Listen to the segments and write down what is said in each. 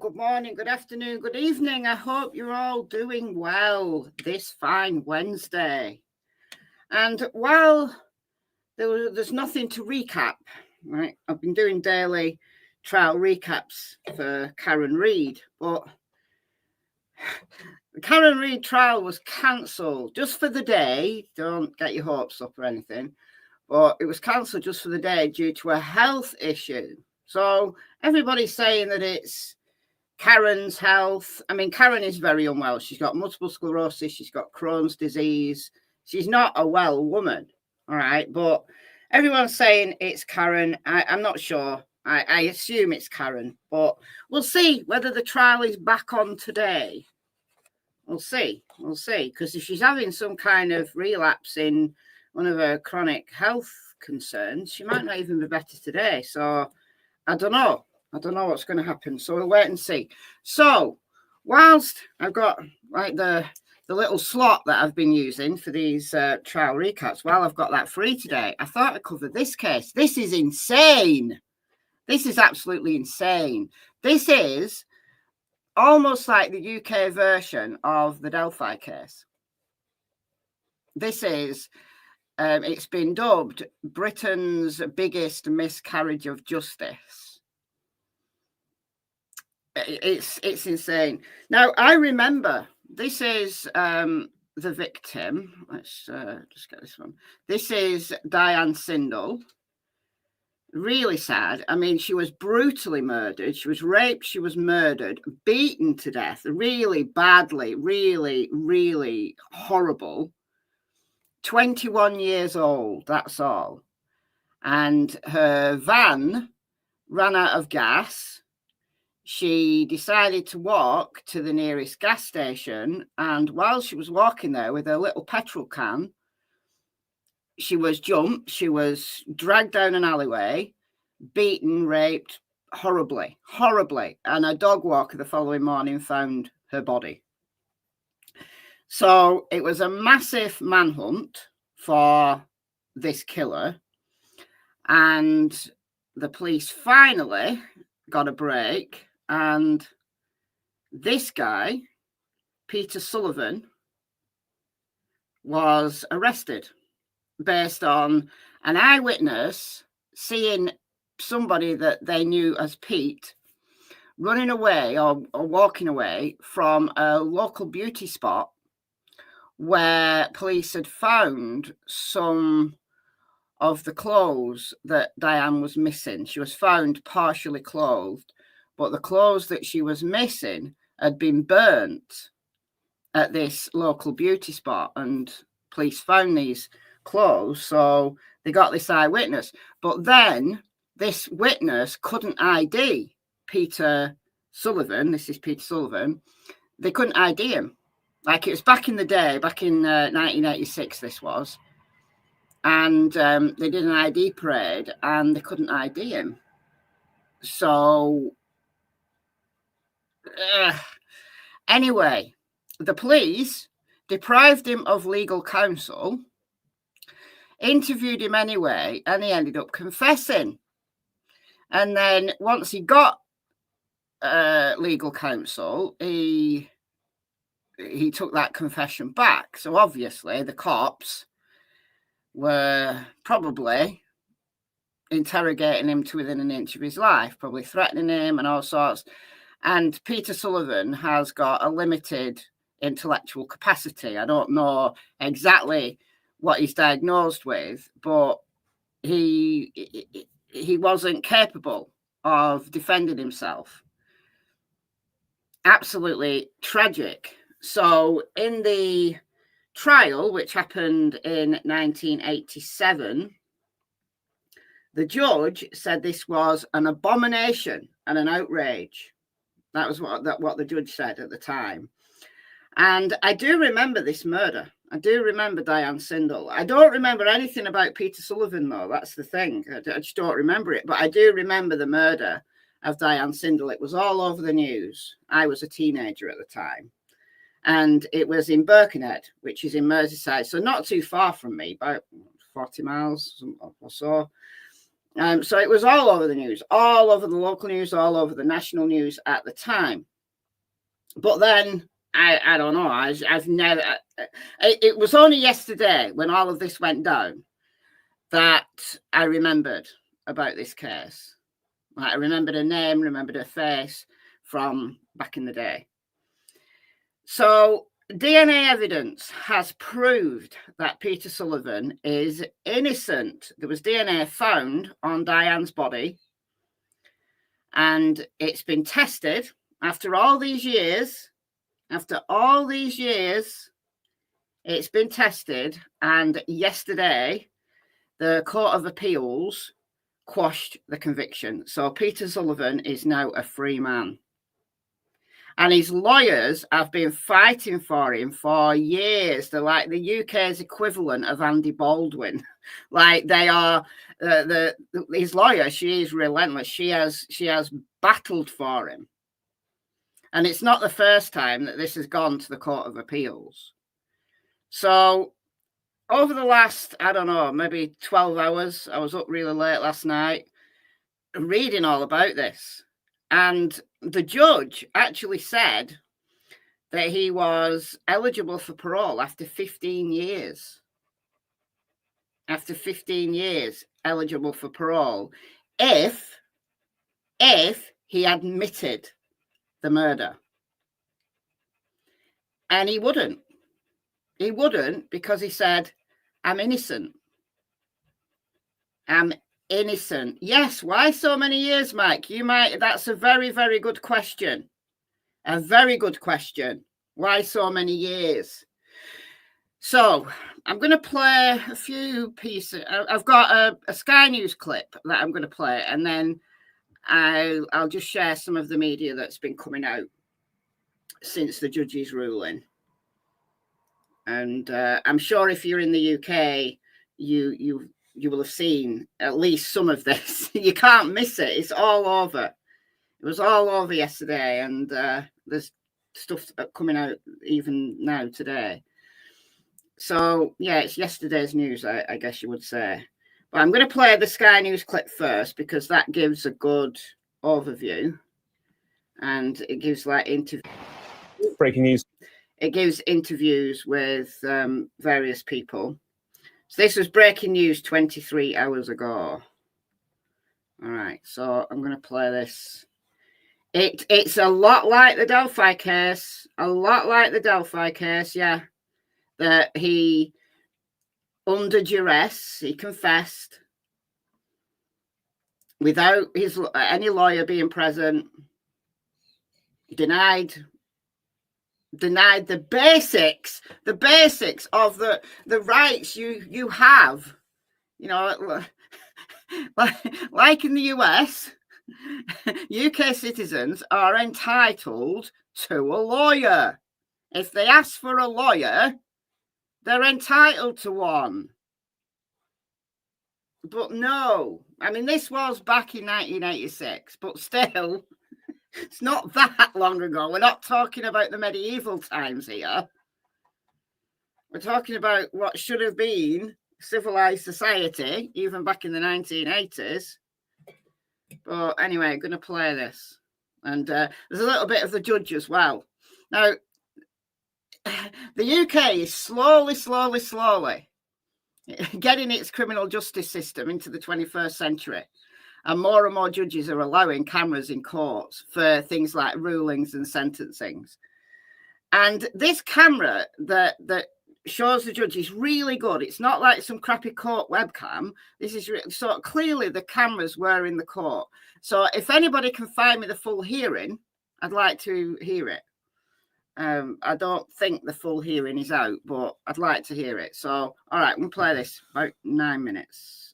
good morning, good afternoon, good evening. I hope you're all doing well this fine Wednesday. And while there's nothing to recap, right? I've been doing daily trial recaps for Karen Reid, but the Karen Reid trial was cancelled just for the day. Don't get your hopes up or anything, but it was cancelled just for the day due to a health issue. So everybody's saying that it's Karen's health. I mean, Karen is very unwell. She's got multiple sclerosis. She's got Crohn's disease. She's not a well woman. All right. But everyone's saying it's Karen. I'm not sure. I assume it's Karen, but we'll see whether the trial is back on today. We'll see. We'll see. Because if she's having some kind of relapse in one of her chronic health concerns, she might not even be better today. So I don't know. I don't know what's going to happen. So we'll wait and see. So whilst I've got like the little slot that I've been using for these trial recaps, while I've got that free today, I thought I'd cover this case. This is insane. This is absolutely insane. This is almost like the UK version of the Delphi case. This is, it's been dubbed Britain's biggest miscarriage of justice. It's insane. Now, I remember, this is the victim. Let's just get this one. This is Diane Sindall. Really sad. I mean, she was brutally murdered. She was raped. She was murdered, beaten to death, really badly, really, really horrible. 21 years old, that's all. And her van ran out of gas. She decided to walk to the nearest gas station. And while she was walking there with her little petrol can, she was jumped, she was dragged down an alleyway, beaten, raped, horribly, horribly. And a dog walker the following morning found her body. So it was a massive manhunt for this killer. And the police finally got a break. And this guy, Peter Sullivan, was arrested based on an eyewitness seeing somebody that they knew as Pete running away or walking away from a local beauty spot where police had found some of the clothes that Diane was missing. She was found partially clothed, but the clothes that she was missing had been burnt at this local beauty spot, and police found these clothes, so they got this eyewitness. But then this witness couldn't ID Peter Sullivan. This is Peter Sullivan. They couldn't ID him. Like, it was back in the day, back in 1986 this was, and they did an ID parade and they couldn't ID him. So anyway, the police deprived him of legal counsel, interviewed him anyway, and he ended up confessing. And then once he got legal counsel, he took that confession back. So obviously the cops were probably interrogating him to within an inch of his life, probably threatening him and all sorts. And Peter Sullivan has got a limited intellectual capacity. I don't know exactly what he's diagnosed with, but he wasn't capable of defending himself. Absolutely tragic. So in the trial, which happened in 1987, the judge said this was an abomination and an outrage. That was what the judge said at the time. And I do remember this murder. I do remember Diane Sindall. I don't remember anything about Peter Sullivan, though. That's the thing. I just don't remember it. But I do remember the murder of Diane Sindall. It was all over the news. I was a teenager at the time. And it was in Birkenhead, which is in Merseyside. So not too far from me, about 40 miles or so. So it was all over the news, all over the local news, all over the national news at the time. But then, I don't know, I've never, it was only yesterday when all of this went down that I remembered about this case. I remembered her name, remembered her face from back in the day. So DNA evidence has proved that Peter Sullivan is innocent. There was DNA found on Diane's body, and it's been tested after all these years. After all these years, it's been tested, and yesterday, the Court of Appeals quashed the conviction. So Peter Sullivan is now a free man. And his lawyers have been fighting for him for years. They're like the UK's equivalent of Andy Baldwin. Like they are, his lawyer, she is relentless. She has battled for him. And it's not the first time that this has gone to the Court of Appeals. So over the last, I don't know, maybe 12 hours, I was up really late last night reading all about this. And the judge actually said that he was eligible for parole after 15 years. After 15 years, eligible for parole, if he admitted the murder. And he wouldn't. He wouldn't, because he said, I'm innocent. I'm innocent. Yes. Why so many years, Mike? That's a very, very good question. A very good question. Why so many years? So I'm going to play a few pieces. I've got a Sky News clip that I'm going to play, and then I'll just share some of the media that's been coming out since the judge's ruling. And I'm sure if you're in the UK, you will have seen at least some of this. You can't miss it. It's all over. It was all over yesterday, and there's stuff coming out even now today. So, yeah, it's yesterday's news, I guess you would say. But I'm going to play the Sky News clip first, because that gives a good overview. And it gives like breaking news. It gives interviews with various people. So this was breaking news 23 hours ago. All right, so I'm going to play this. It's a lot like the Delphi case. A lot like the Delphi case, yeah. That he, under duress, he confessed without any lawyer being present, denied the basics of the rights you have, you know, like in the US, UK citizens are entitled to a lawyer. If they ask for a lawyer, they're entitled to one. But no, I mean, this was back in 1986, but still, it's not that long ago. We're not talking about the medieval times here. We're talking about what should have been civilized society, even back in the 1980s. But anyway, I'm going to play this. And there's a little bit of the judge as well. Now, the UK is slowly getting its criminal justice system into the 21st century. And more judges are allowing cameras in courts for things like rulings and sentencings. And this camera that shows the judge is really good. It's not like some crappy court webcam. This is so clearly the cameras were in the court. So if anybody can find me the full hearing, I'd like to hear it. I don't think the full hearing is out, but I'd like to hear it. So, all right, we'll play this about 8 minutes.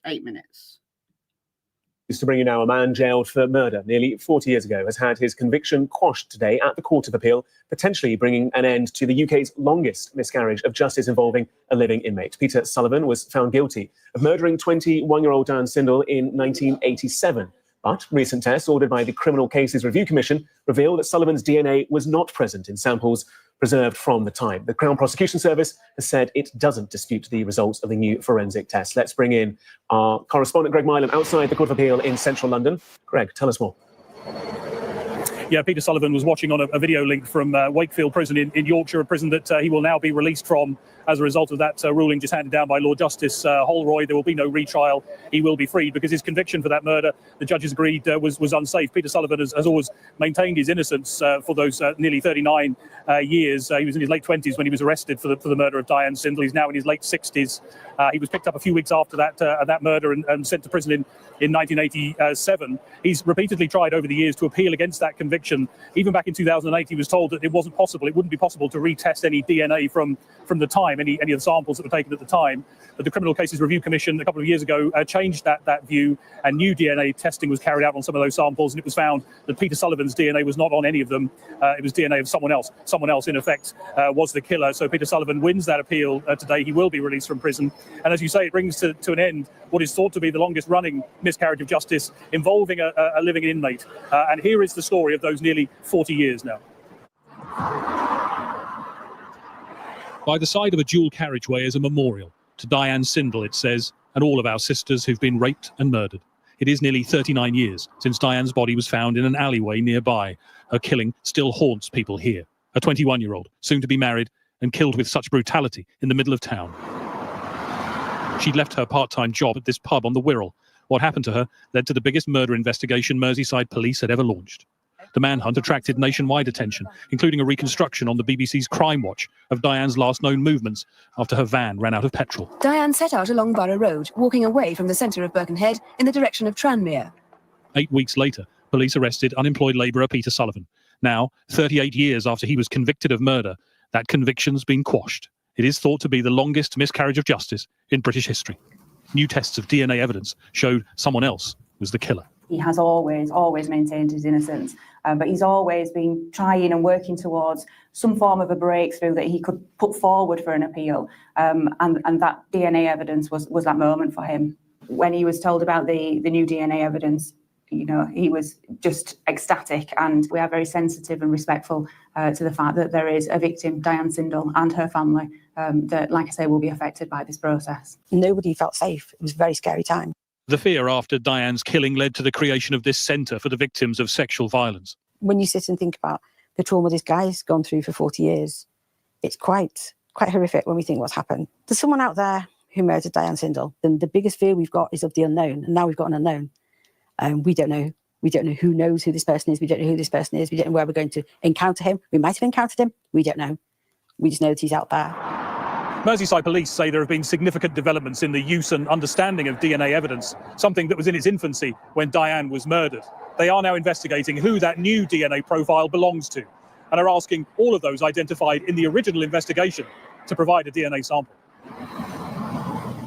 To bring you now, a man jailed for murder nearly 40 years ago has had his conviction quashed today at the Court of Appeal, potentially bringing an end to the UK's longest miscarriage of justice involving a living inmate. Peter Sullivan was found guilty of murdering 21-year-old Diane Sindall in 1987 But recent tests ordered by the Criminal Cases Review Commission reveal that Sullivan's DNA was not present in samples preserved from the time. The Crown Prosecution Service has said it doesn't dispute the results of the new forensic test. Let's bring in our correspondent, Greg Milam, outside the Court of Appeal in central London. Greg, tell us more. Yeah, Peter Sullivan was watching on a video link from Wakefield Prison in Yorkshire, a prison that he will now be released from as a result of that ruling just handed down by Lord Justice Holroyd. There will be no retrial. He will be freed because his conviction for that murder, the judges agreed, was unsafe. Peter Sullivan has always maintained his innocence for those nearly 39 years. He was in his late 20s when he was arrested for the murder of Diane Sindall. He's now in his late 60s. He was picked up a few weeks after that murder and sent to prison in 1987. He's repeatedly tried over the years to appeal against that conviction. Even back in 2008, he was told that it wouldn't be possible to retest any DNA from the time, any of the samples that were taken at the time. But the Criminal Cases Review Commission a couple of years ago changed that view, and new DNA testing was carried out on some of those samples, and it was found that Peter Sullivan's DNA was not on any of them. It was DNA of someone else. Someone else, in effect, was the killer. So Peter Sullivan wins that appeal today. He will be released from prison. And as you say, it brings to an end what is thought to be the longest running miscarriage of justice involving a living inmate. And here is the story of those nearly 40 years now. By the side of a dual carriageway is a memorial to Diane Sindall, it says, and all of our sisters who've been raped and murdered. It is nearly 39 years since Diane's body was found in an alleyway nearby. Her killing still haunts people here. A 21-year-old, soon to be married, and killed with such brutality in the middle of town. She'd left her part-time job at this pub on the Wirral. What happened to her led to the biggest murder investigation Merseyside police had ever launched. The manhunt attracted nationwide attention, including a reconstruction on the BBC's Crime Watch of Diane's last known movements after her van ran out of petrol. Diane set out along Borough Road, walking away from the centre of Birkenhead in the direction of Tranmere. 8 weeks later, police arrested unemployed labourer Peter Sullivan. Now, 38 years after he was convicted of murder, that conviction's been quashed. It is thought to be the longest miscarriage of justice in British history. New tests of DNA evidence showed someone else was the killer. He has always maintained his innocence, but he's always been trying and working towards some form of a breakthrough that he could put forward for an appeal, and that DNA evidence was that moment for him. When he was told about the new DNA evidence, you know, he was just ecstatic, and we are very sensitive and respectful to the fact that there is a victim, Diane Sindall, and her family that, like I say, will be affected by this process. Nobody felt safe. It was a very scary time. The fear after Diane's killing led to the creation of this centre for the victims of sexual violence. When you sit and think about the trauma this guy's gone through for 40 years, it's quite horrific when we think what's happened. There's someone out there who murdered Diane Sindall, and the biggest fear we've got is of the unknown, and now we've got an unknown. We don't know who knows who this person is. We don't know who this person is. We don't know where we're going to encounter him. We might have encountered him. We don't know. We just know that he's out there. Merseyside police say there have been significant developments in the use and understanding of DNA evidence, something that was in its infancy when Diane was murdered. They are now investigating who that new DNA profile belongs to, and are asking all of those identified in the original investigation to provide a DNA sample.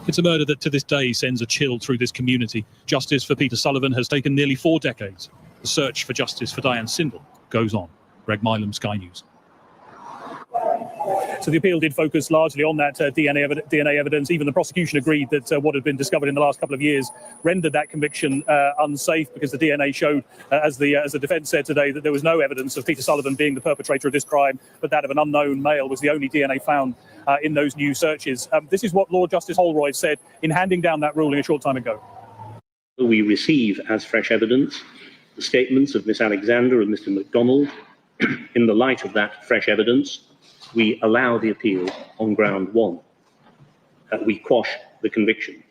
It's a murder that to this day sends a chill through this community. Justice for Peter Sullivan has taken nearly 4 decades. The search for justice for Diane Sindall goes on. Greg Milam, Sky News. So the appeal did focus largely on that DNA evidence. Even the prosecution agreed that what had been discovered in the last couple of years rendered that conviction unsafe, because the DNA showed, as the defence said today, that there was no evidence of Peter Sullivan being the perpetrator of this crime, but that of an unknown male was the only DNA found in those new searches. This is what Lord Justice Holroyd said in handing down that ruling a short time ago. We receive as fresh evidence the statements of Miss Alexander and Mr. MacDonald. In the light of that fresh evidence, we allow the appeal on ground 1. We quash the conviction.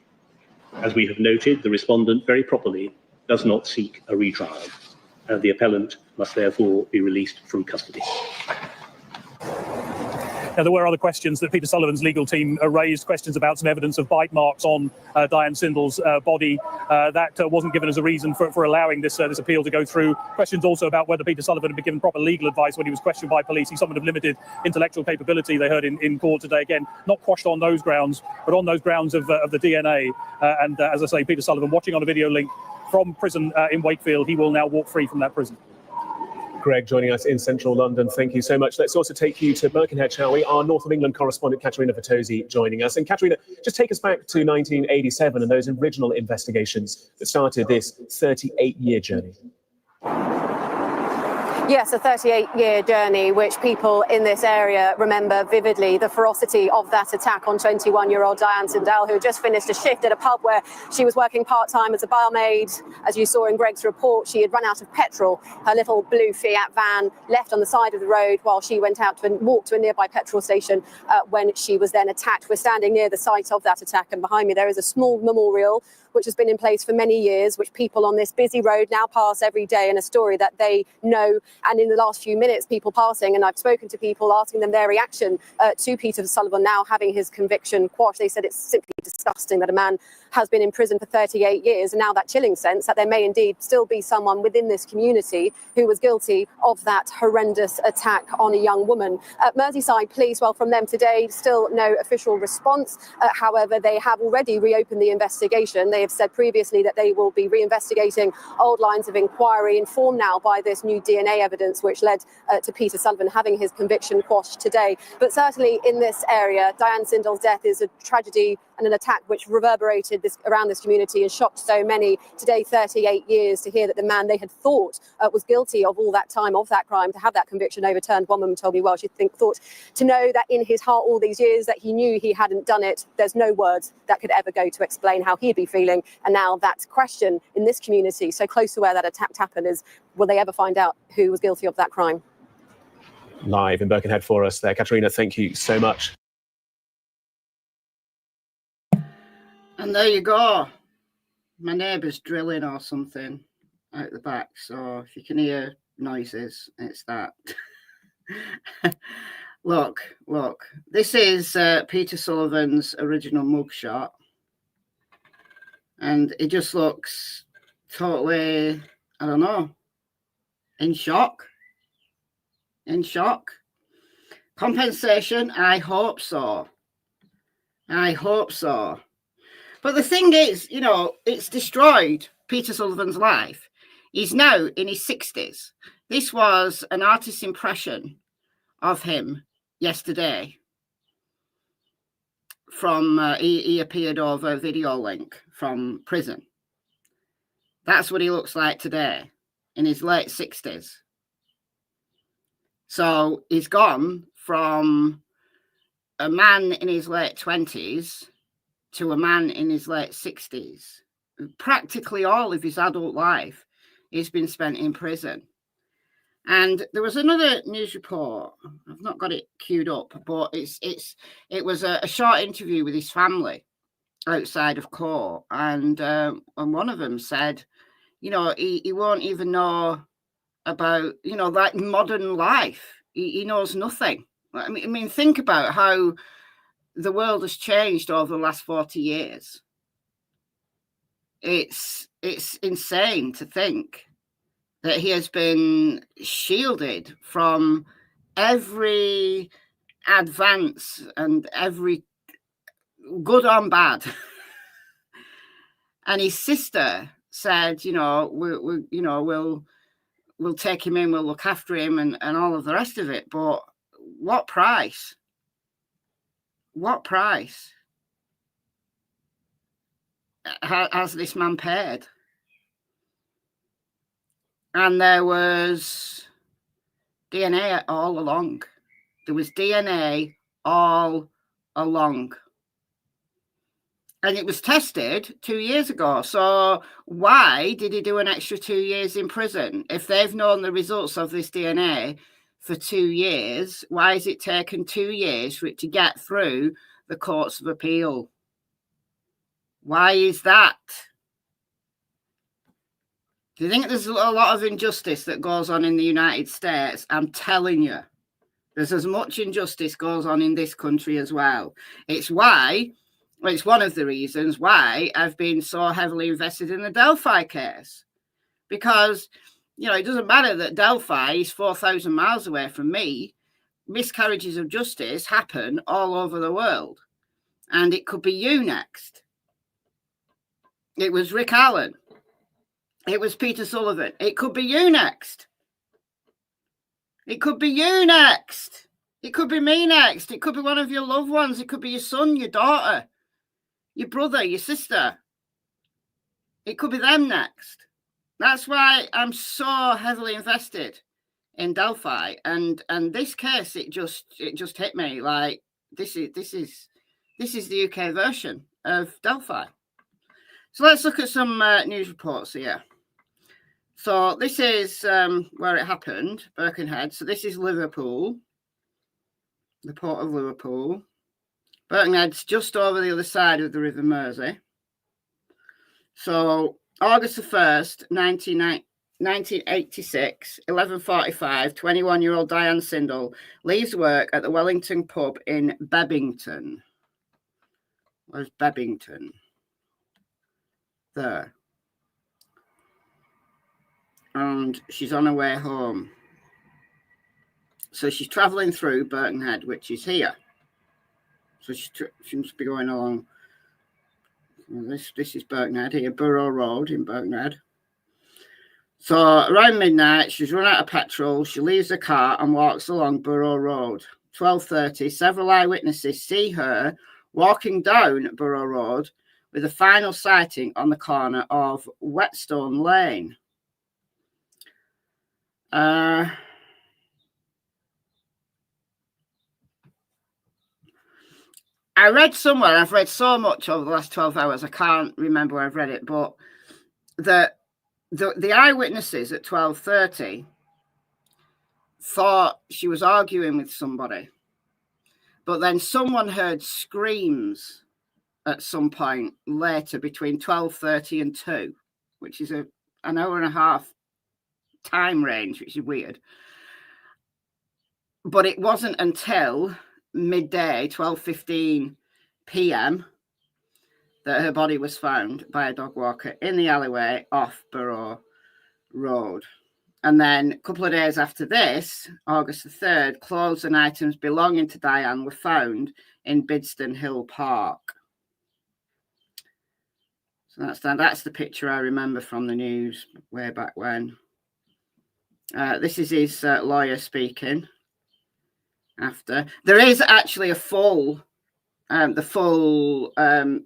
As we have noted, the respondent very properly does not seek a retrial. The appellant must therefore be released from custody. Now, there were other questions that Peter Sullivan's legal team raised, questions about some evidence of bite marks on Diane Sindall's body. That wasn't given as a reason for allowing this appeal to go through. Questions also about whether Peter Sullivan had been given proper legal advice when he was questioned by police. He's someone of limited intellectual capability, they heard in court today. Again, not quashed on those grounds, but on those grounds of the DNA. And as I say, Peter Sullivan watching on a video link from prison in Wakefield. He will now walk free from that prison. Greg joining us in central London. Thank you so much. Let's also take you to Birkenhead, shall we? Our North of England correspondent, Katerina Vitozzi, joining us. And Katerina, just take us back to 1987 and those original investigations that started this 38-year journey. Yes, a 38-year journey, which people in this area remember vividly. The ferocity of that attack on 21-year-old Diane Sindall, who had just finished a shift at a pub where she was working part-time as a barmaid. As you saw in Greg's report, she had run out of petrol. Her little blue Fiat van left on the side of the road while she went out to walk to a nearby petrol station when she was then attacked. We're standing near the site of that attack, and behind me there is a small memorial which has been in place for many years, which people on this busy road now pass every day, and a story that they know. And in the last few minutes, people passing, and I've spoken to people asking them their reaction to Peter Sullivan now having his conviction quashed. They said it's simply disgusting that a man has been in prison for 38 years, and now that chilling sense that there may indeed still be someone within this community who was guilty of that horrendous attack on a young woman. Merseyside Police, well, from them today, still no official response. However, they have already reopened the investigation. They have said previously that they will be reinvestigating old lines of inquiry, informed now by this new DNA evidence which led to Peter Sullivan having his conviction quashed today. But certainly in this area, Diane Sindall's death is a tragedy and an attack which reverberated around this community and shocked so many. Today, 38 years to hear that the man they had thought was guilty of all that time, of that crime, to have that conviction overturned. One woman told me, well, she thought to know that in his heart all these years that he knew he hadn't done it. There's no words that could ever go to explain how he'd be feeling. And now that question in this community, so close to where that attack happened, is will they ever find out who was guilty of that crime? Live in Birkenhead for us there. Katerina, thank you so much. And there you go. My neighbour's drilling or something out the back. So if you can hear noises, it's that. Look. This is Peter Sullivan's original mugshot. And it just looks totally, I don't know, in shock. In shock. Compensation? I hope so. I hope so. But the thing is, you know, it's destroyed Peter Sullivan's life. He's now in his 60s. This was an artist's impression of him yesterday. From he appeared over a video link from prison. That's what he looks like today in his late 60s. So he's gone from a man in his late 20s to a man in his late 60s. Practically all of his adult life he's been spent in prison. And there was another news report. I've not got it queued up, but it was a short interview with his family outside of court, and one of them said, you know, he won't even know about, you know, like modern life. He knows nothing. I mean, think about how the world has changed over the last 40 years. It's insane to think that he has been shielded from every advance and every good and bad. And his sister said, you know, we'll take him in, we'll look after him, and all of the rest of it. But what price? What price has this man paid? And there was DNA all along. There was DNA all along. And it was tested 2 years ago. So why did he do an extra 2 years in prison? If they've known the results of this DNA for 2 years, why has it taken 2 years for it to get through the courts of appeal? Why is that? Do you think there's a lot of injustice that goes on in the United States? I'm telling you, there's as much injustice goes on in this country as well. It's one of the reasons why I've been so heavily invested in the Delphi case. Because, you know, it doesn't matter that Delphi is 4,000 miles away from me. Miscarriages of justice happen all over the world. And it could be you next. It was Rick Allen. It was Peter Sullivan. It could be you next. It could be you next. It could be me next. It could be one of your loved ones. It could be your son, your daughter, your brother, your sister. It could be them next. That's why I'm so heavily invested in Delphi. And this case, it just hit me like this is the UK version of Delphi. So let's look at some news reports here. So this is where it happened, Birkenhead. So this is Liverpool, the port of Liverpool. Birkenhead's just over the other side of the River Mersey. So August the 1st, 1986, 11:45, 21-year-old Diane Sindall leaves work at the Wellington pub in Bebington. Where's Bebington? There. And she's on her way home. So she's travelling through Birkenhead, which is here. So she must be going along. This is Birkenhead here, Borough Road in Birkenhead. So around midnight, she's run out of petrol. She leaves the car and walks along Borough Road. 12:30, several eyewitnesses see her walking down Borough Road with a final sighting on the corner of Whetstone Lane. I read somewhere, I've read so much over the last 12 hours, I can't remember where I've read it, but the eyewitnesses at 12:30 thought she was arguing with somebody. But then someone heard screams at some point later between 12:30 and 2, which is an hour and a half time range, which is weird. But it wasn't until midday, 12:15 p.m, that her body was found by a dog walker in the alleyway off Borough Road. And then a couple of days after this, August the 3rd, clothes and items belonging to Diane were found in Bidston Hill Park. So that's the picture I remember from the news way back when. This is his lawyer speaking after. There is actually a full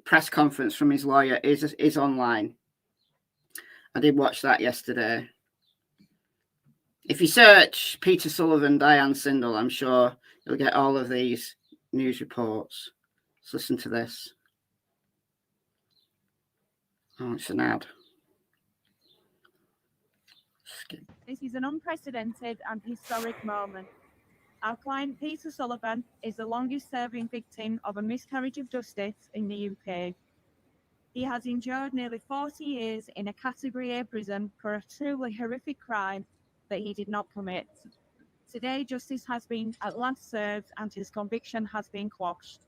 press conference from his lawyer is online. I did watch that yesterday. If you search Peter Sullivan, Diane Sindall, I'm sure you'll get all of these news reports. Let's listen to this. Oh, it's an ad. Skip. This is an unprecedented and historic moment. Our client, Peter Sullivan, is the longest-serving victim of a miscarriage of justice in the UK. He has endured nearly 40 years in a Category A prison for a truly horrific crime that he did not commit. Today, justice has been at last served and his conviction has been quashed.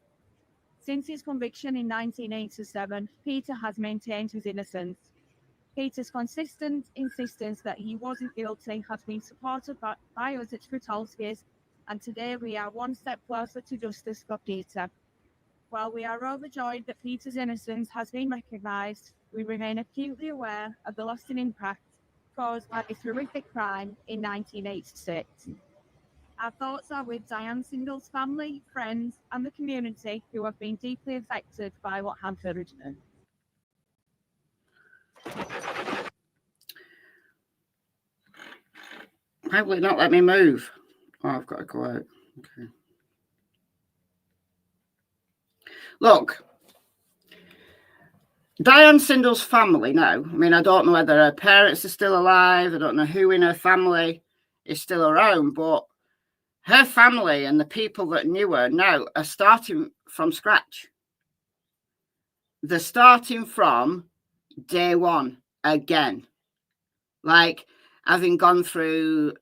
Since his conviction in 1987, Peter has maintained his innocence. Peter's consistent insistence that he wasn't guilty has been supported by us at Fritolski's, and today we are one step closer to justice for Peter. While we are overjoyed that Peter's innocence has been recognised, we remain acutely aware of the lasting impact caused by this horrific crime in 1986. Our thoughts are with Diane Sindall's family, friends, and the community who have been deeply affected by what happened. Why will it not let me move? Oh, I've got to go out. Okay. Look, Diane Sindall's family now. I mean, I don't know whether her parents are still alive. I don't know who in her family is still around, but her family and the people that knew her now are starting from scratch. They're starting from day one again. Like, having gone through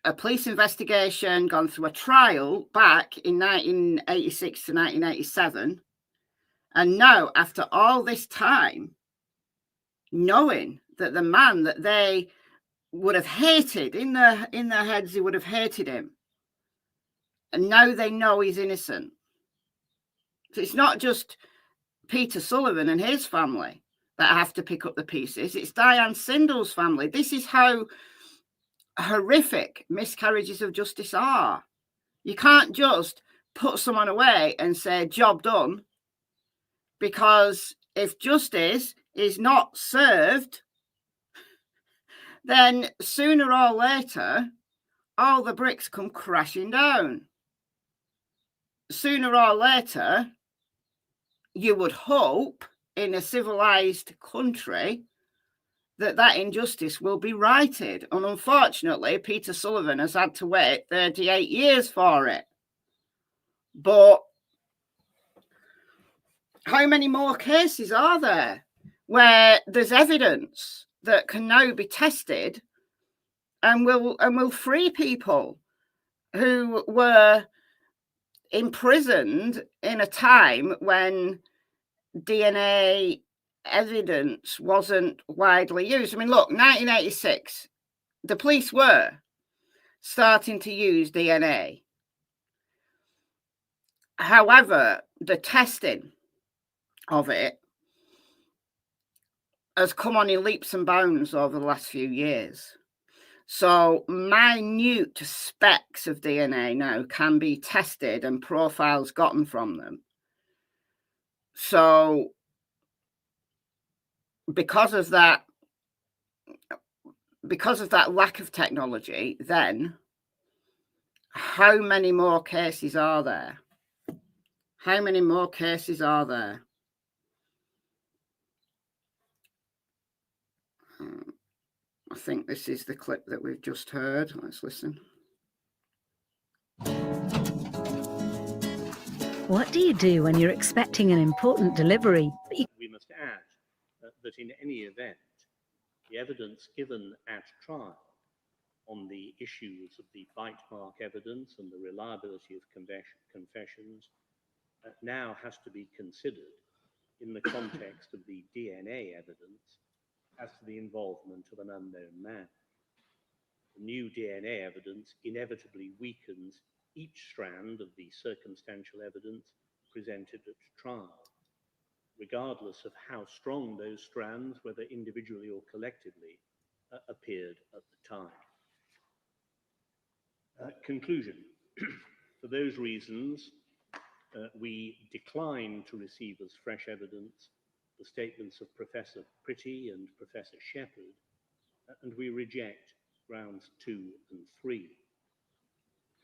a police investigation, gone through a trial back in 1986 to 1987. And now, after all this time, knowing that the man that they would have hated, in their heads, they would have hated him. And now they know he's innocent. So it's not just Peter Sullivan and his family that have to pick up the pieces. It's Diane Sindall's family. This is how horrific miscarriages of justice are. You can't just put someone away and say, job done, because if justice is not served, then sooner or later, all the bricks come crashing down. Sooner or later, you would hope in a civilized country that injustice will be righted. And unfortunately, Peter Sullivan has had to wait 38 years for it. But how many more cases are there where there's evidence that can now be tested and will free people who were imprisoned in a time when DNA evidence wasn't widely used? I mean, look, 1986, the police were starting to use DNA. However, the testing of it has come on in leaps and bounds over the last few years. So minute specks of DNA now can be tested and profiles gotten from them. So because of that lack of technology, then how many more cases are there? How many more cases are there? I think this is the clip that we've just heard. Let's listen. What do you do when you're expecting an important delivery? We must add that in any event, the evidence given at trial on the issues of the bite mark evidence and the reliability of confessions now has to be considered in the context of the DNA evidence as to the involvement of an unknown man. The new DNA evidence inevitably weakens each strand of the circumstantial evidence presented at trial, regardless of how strong those strands, whether individually or collectively, appeared at the time. Conclusion. For those reasons, we decline to receive as fresh evidence the statements of Professor Pretty and Professor Shepherd, and we reject grounds 2 and 3.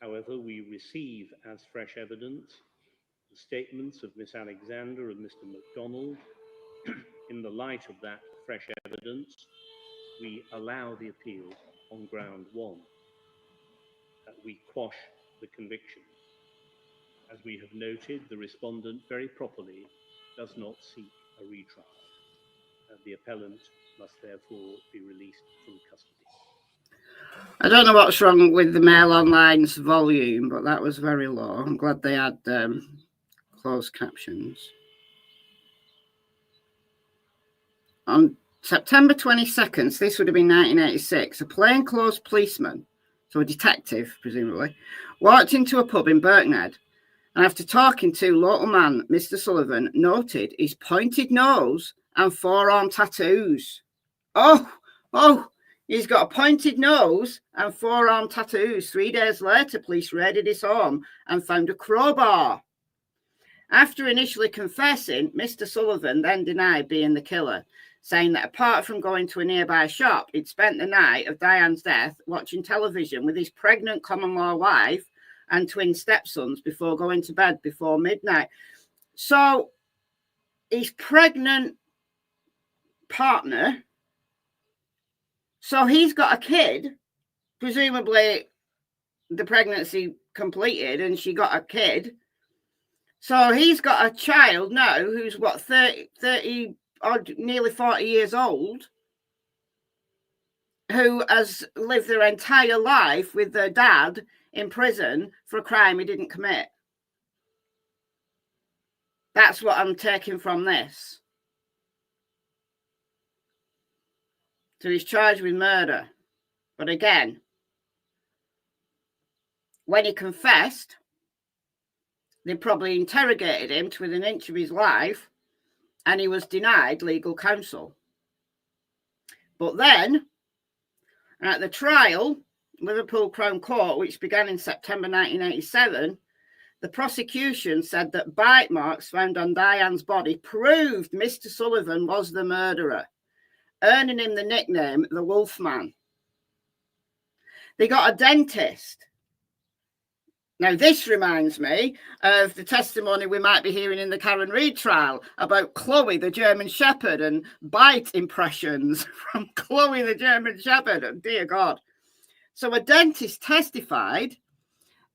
However, we receive as fresh evidence the statements of Miss Alexander and Mr. MacDonald. In the light of that fresh evidence, we allow the appeal on ground 1. We quash the conviction. As we have noted, the respondent very properly does not seek a retrial. The appellant must therefore be released from custody. I don't know what's wrong with the Mail Online's volume, but that was very low. I'm glad they had closed captions. On September 22nd, this would have been 1986, a plainclothes policeman, so a detective, presumably, walked into a pub in Birkenhead, and after talking to local man, Mr. Sullivan, noted his pointed nose and forearm tattoos. Oh, he's got a pointed nose and forearm tattoos. 3 days later, police raided his home and found a crowbar. After initially confessing, Mr. Sullivan then denied being the killer, saying that apart from going to a nearby shop, he'd spent the night of Diane's death watching television with his pregnant common-law wife and twin stepsons before going to bed before midnight. So his pregnant partner, so he's got a kid, presumably the pregnancy completed and she got a kid. So he's got a child now who's what, 30 or nearly 40 years old, who has lived their entire life with their dad in prison for a crime he didn't commit. That's what I'm taking from this. So he's charged with murder. But again, when he confessed, they probably interrogated him to within an inch of his life, and he was denied legal counsel. But then, at the trial, Liverpool Crown Court, which began in September 1987, the prosecution said that bite marks found on Diane's body proved Mr. Sullivan was the murderer, earning him the nickname the Wolfman. They got a dentist. Now, this reminds me of the testimony we might be hearing in the Karen Reid trial about Chloe, the German Shepherd, and bite impressions from Chloe, the German Shepherd. Oh, dear God. So a dentist testified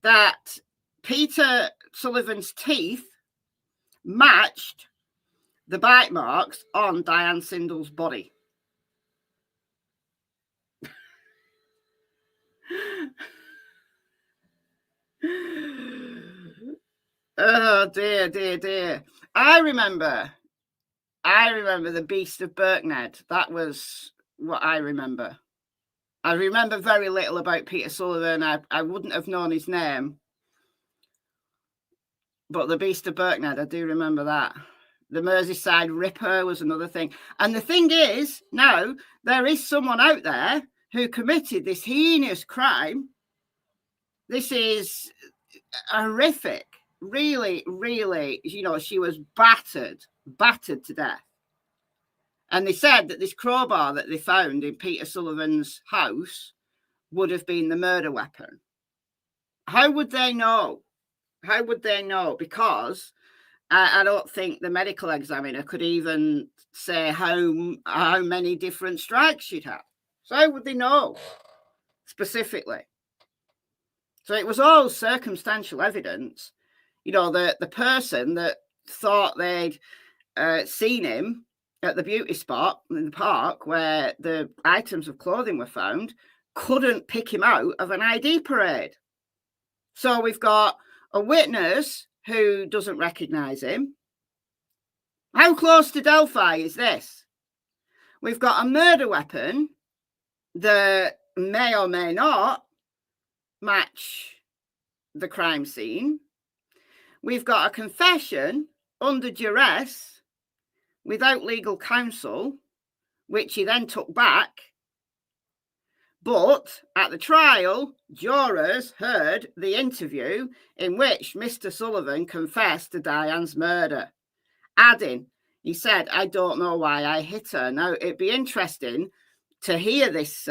that Peter Sullivan's teeth matched the bite marks on Diane Sindall's body. Oh dear, dear, dear. I remember the Beast of Birkenhead. That was what I remember. I remember very little about Peter Sullivan. I wouldn't have known his name. But the Beast of Birkenhead, I do remember that. The Merseyside Ripper was another thing. And the thing is, now there is someone out there who committed this heinous crime. This is horrific. Really, really, you know, she was battered to death. And they said that this crowbar that they found in Peter Sullivan's house would have been the murder weapon. How would they know? How would they know? Because I don't think the medical examiner could even say how many different strikes she'd had. So how would they know specifically? So it was all circumstantial evidence. You know, the person that thought they'd seen him at the beauty spot in the park where the items of clothing were found couldn't pick him out of an ID parade. So we've got a witness who doesn't recognise him. How close to Delphi is this? We've got a murder weapon that may or may not match the crime scene. We've got a confession under duress without legal counsel, which he then took back. But at the trial, jurors heard the interview in which Mr. Sullivan confessed to Diane's murder, adding, he said, "I don't know why I hit her." Now, it'd be interesting to hear this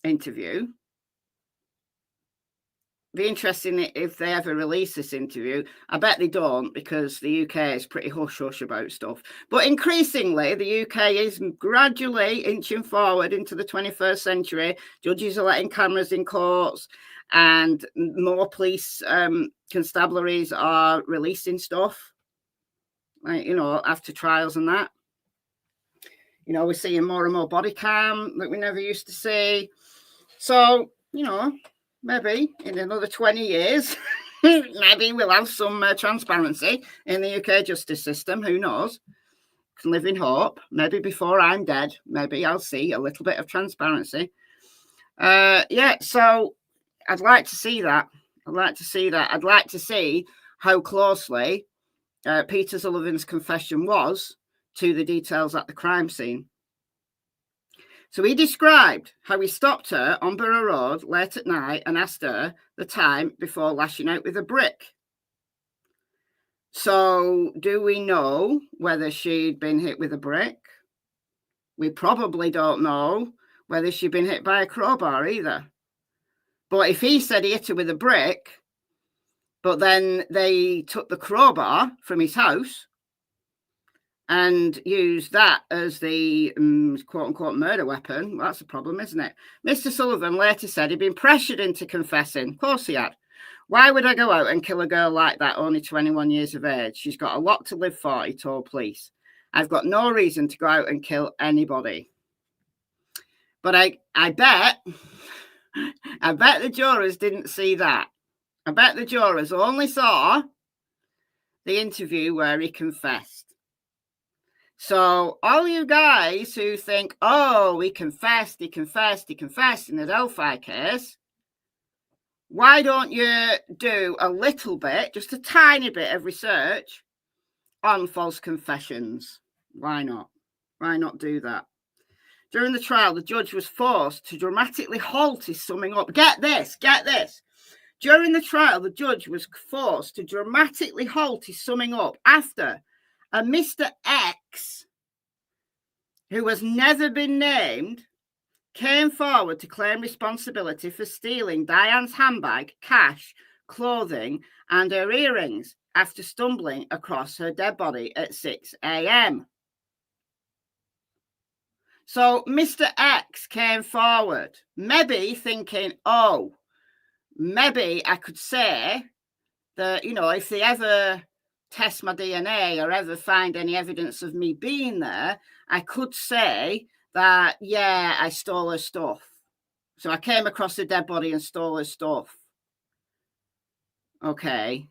interview. Be interesting if they ever release this interview. I bet they don't, because the UK is pretty hush-hush about stuff. But increasingly, the UK is gradually inching forward into the 21st century. Judges are letting cameras in courts, and more police constabularies are releasing stuff, like, you know, after trials and that. You know, we're seeing more and more body cam that we never used to see. So, you know, maybe in another 20 years, maybe we'll have some transparency in the UK justice system. Who knows? Can live in hope. Maybe before I'm dead, maybe I'll see a little bit of transparency. Yeah, so I'd like to see that. I'd like to see that. I'd like to see how closely Peter Sullivan's confession was to the details at the crime scene. So he described how he stopped her on Borough Road late at night and asked her the time before lashing out with a brick. So do we know whether she'd been hit with a brick? We probably don't know whether she'd been hit by a crowbar either. But if he said he hit her with a brick, but then they took the crowbar from his house and used that as the quote-unquote murder weapon, well, that's a problem, isn't it? Mr. Sullivan later said he'd been pressured into confessing. Of course he had. Why would I go out and kill a girl like that, only 21 years of age? She's got a lot to live for, he told police. I've got no reason to go out and kill anybody. But I bet the jurors didn't see that. I bet the jurors only saw the interview where he confessed. So all you guys who think, oh, he confessed in the Delphi case, why don't you do a little bit, just a tiny bit of research on false confessions? Why not? Why not do that? During the trial, the judge was forced to dramatically halt his summing up. Get this. During the trial, the judge was forced to dramatically halt his summing up after a Mr. X, who has never been named, came forward to claim responsibility for stealing Diane's handbag, cash, clothing, and her earrings after stumbling across her dead body at 6 a.m. So Mr. X came forward, maybe thinking, oh, maybe I could say that, you know, if they ever test my DNA or ever find any evidence of me being there, I could say that, yeah, I stole her stuff. So I came across the dead body and stole her stuff. Okay.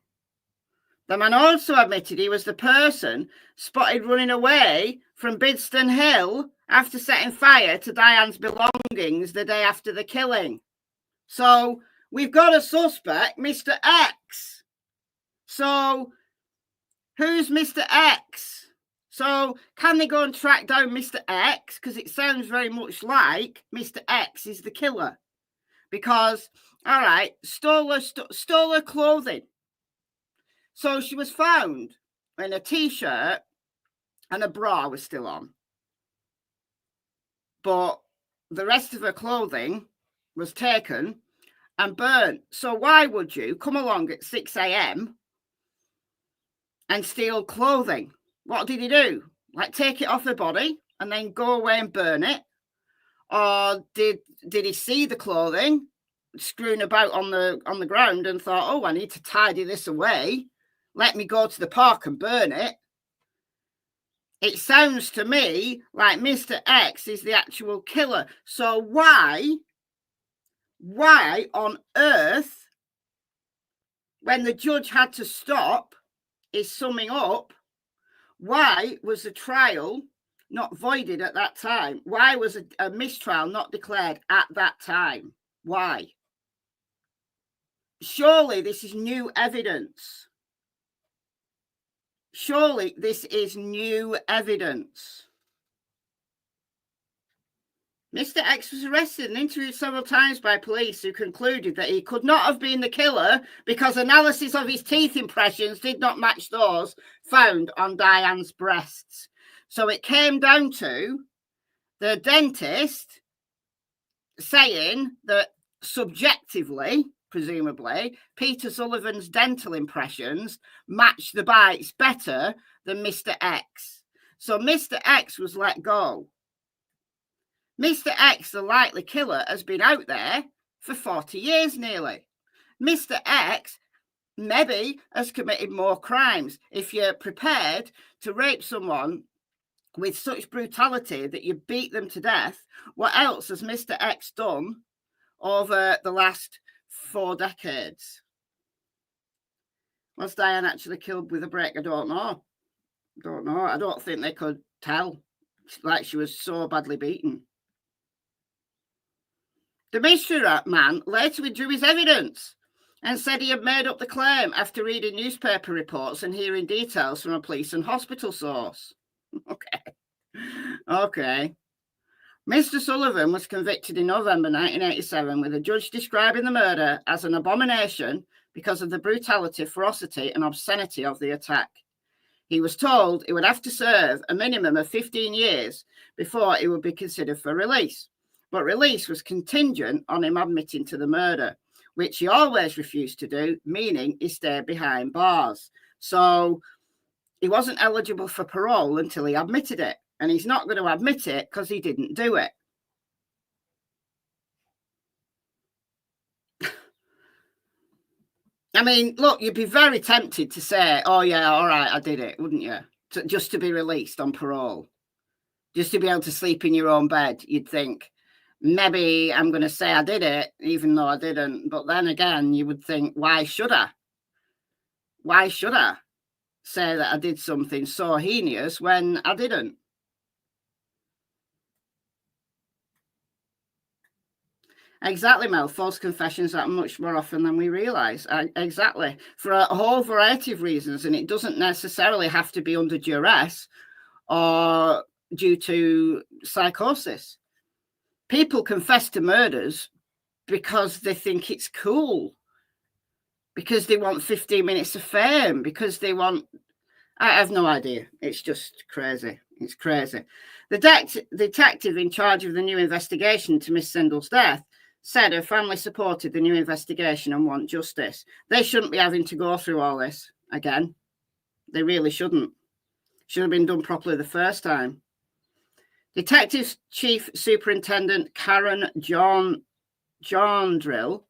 The man also admitted he was the person spotted running away from Bidston Hill after setting fire to Diane's belongings the day after the killing. So we've got a suspect, Mr. X. So who's Mr. X? So can they go and track down Mr. X? Because it sounds very much like Mr. X is the killer. Because, all right, stole her clothing. So she was found in a T-shirt and a bra was still on. But the rest of her clothing was taken and burnt. So why would you come along at 6 a.m. and steal clothing? What did he do? Like take it off her body and then go away and burn it? Or did he see the clothing screwing about on the ground and thought, oh, I need to tidy this away. Let me go to the park and burn it. It sounds to me like Mr. X is the actual killer. So why on earth, when the judge had to stop his summing up, why was the trial not voided at that time? Why was a mistrial not declared at that time? Why? Surely this is new evidence. Surely this is new evidence. Mr. X was arrested and interviewed several times by police who concluded that he could not have been the killer because analysis of his teeth impressions did not match those found on Diane's breasts. So it came down to the dentist saying that subjectively, presumably, Peter Sullivan's dental impressions matched the bites better than Mr. X. So Mr. X was let go. Mr. X, the likely killer, has been out there for 40 years nearly. Mr. X maybe has committed more crimes. If you're prepared to rape someone with such brutality that you beat them to death, what else has Mr. X done over the last 4 decades? Was Diane actually killed with a brick? I don't know. I don't think they could tell. Like she was so badly beaten. The mystery man later withdrew his evidence and said he had made up the claim after reading newspaper reports and hearing details from a police and hospital source. Okay. Mr. Sullivan was convicted in November 1987 with a judge describing the murder as an abomination because of the brutality, ferocity and obscenity of the attack. He was told he would have to serve a minimum of 15 years before he would be considered for release. But release was contingent on him admitting to the murder, which he always refused to do, meaning he stayed behind bars. So he wasn't eligible for parole until he admitted it. And he's not going to admit it because he didn't do it. I mean, look, you'd be very tempted to say, oh, yeah, all right, I did it, wouldn't you? Just to be released on parole. Just to be able to sleep in your own bed, you'd think, maybe I'm going to say I did it, even though I didn't. But then again, you would think, why should I? Why should I say that I did something so heinous when I didn't? Exactly, Mel. False confessions happen much more often than we realise. Exactly. For a whole variety of reasons. And it doesn't necessarily have to be under duress or due to psychosis. People confess to murders because they think it's cool, because they want 15 minutes of fame, because they want... I have no idea. It's just crazy. It's crazy. The detective in charge of the new investigation to Miss Sindall's death said her family supported the new investigation and want justice. They shouldn't be having to go through all this again. They really shouldn't. Should have been done properly the first time. Detective Chief Superintendent Karen Jondrill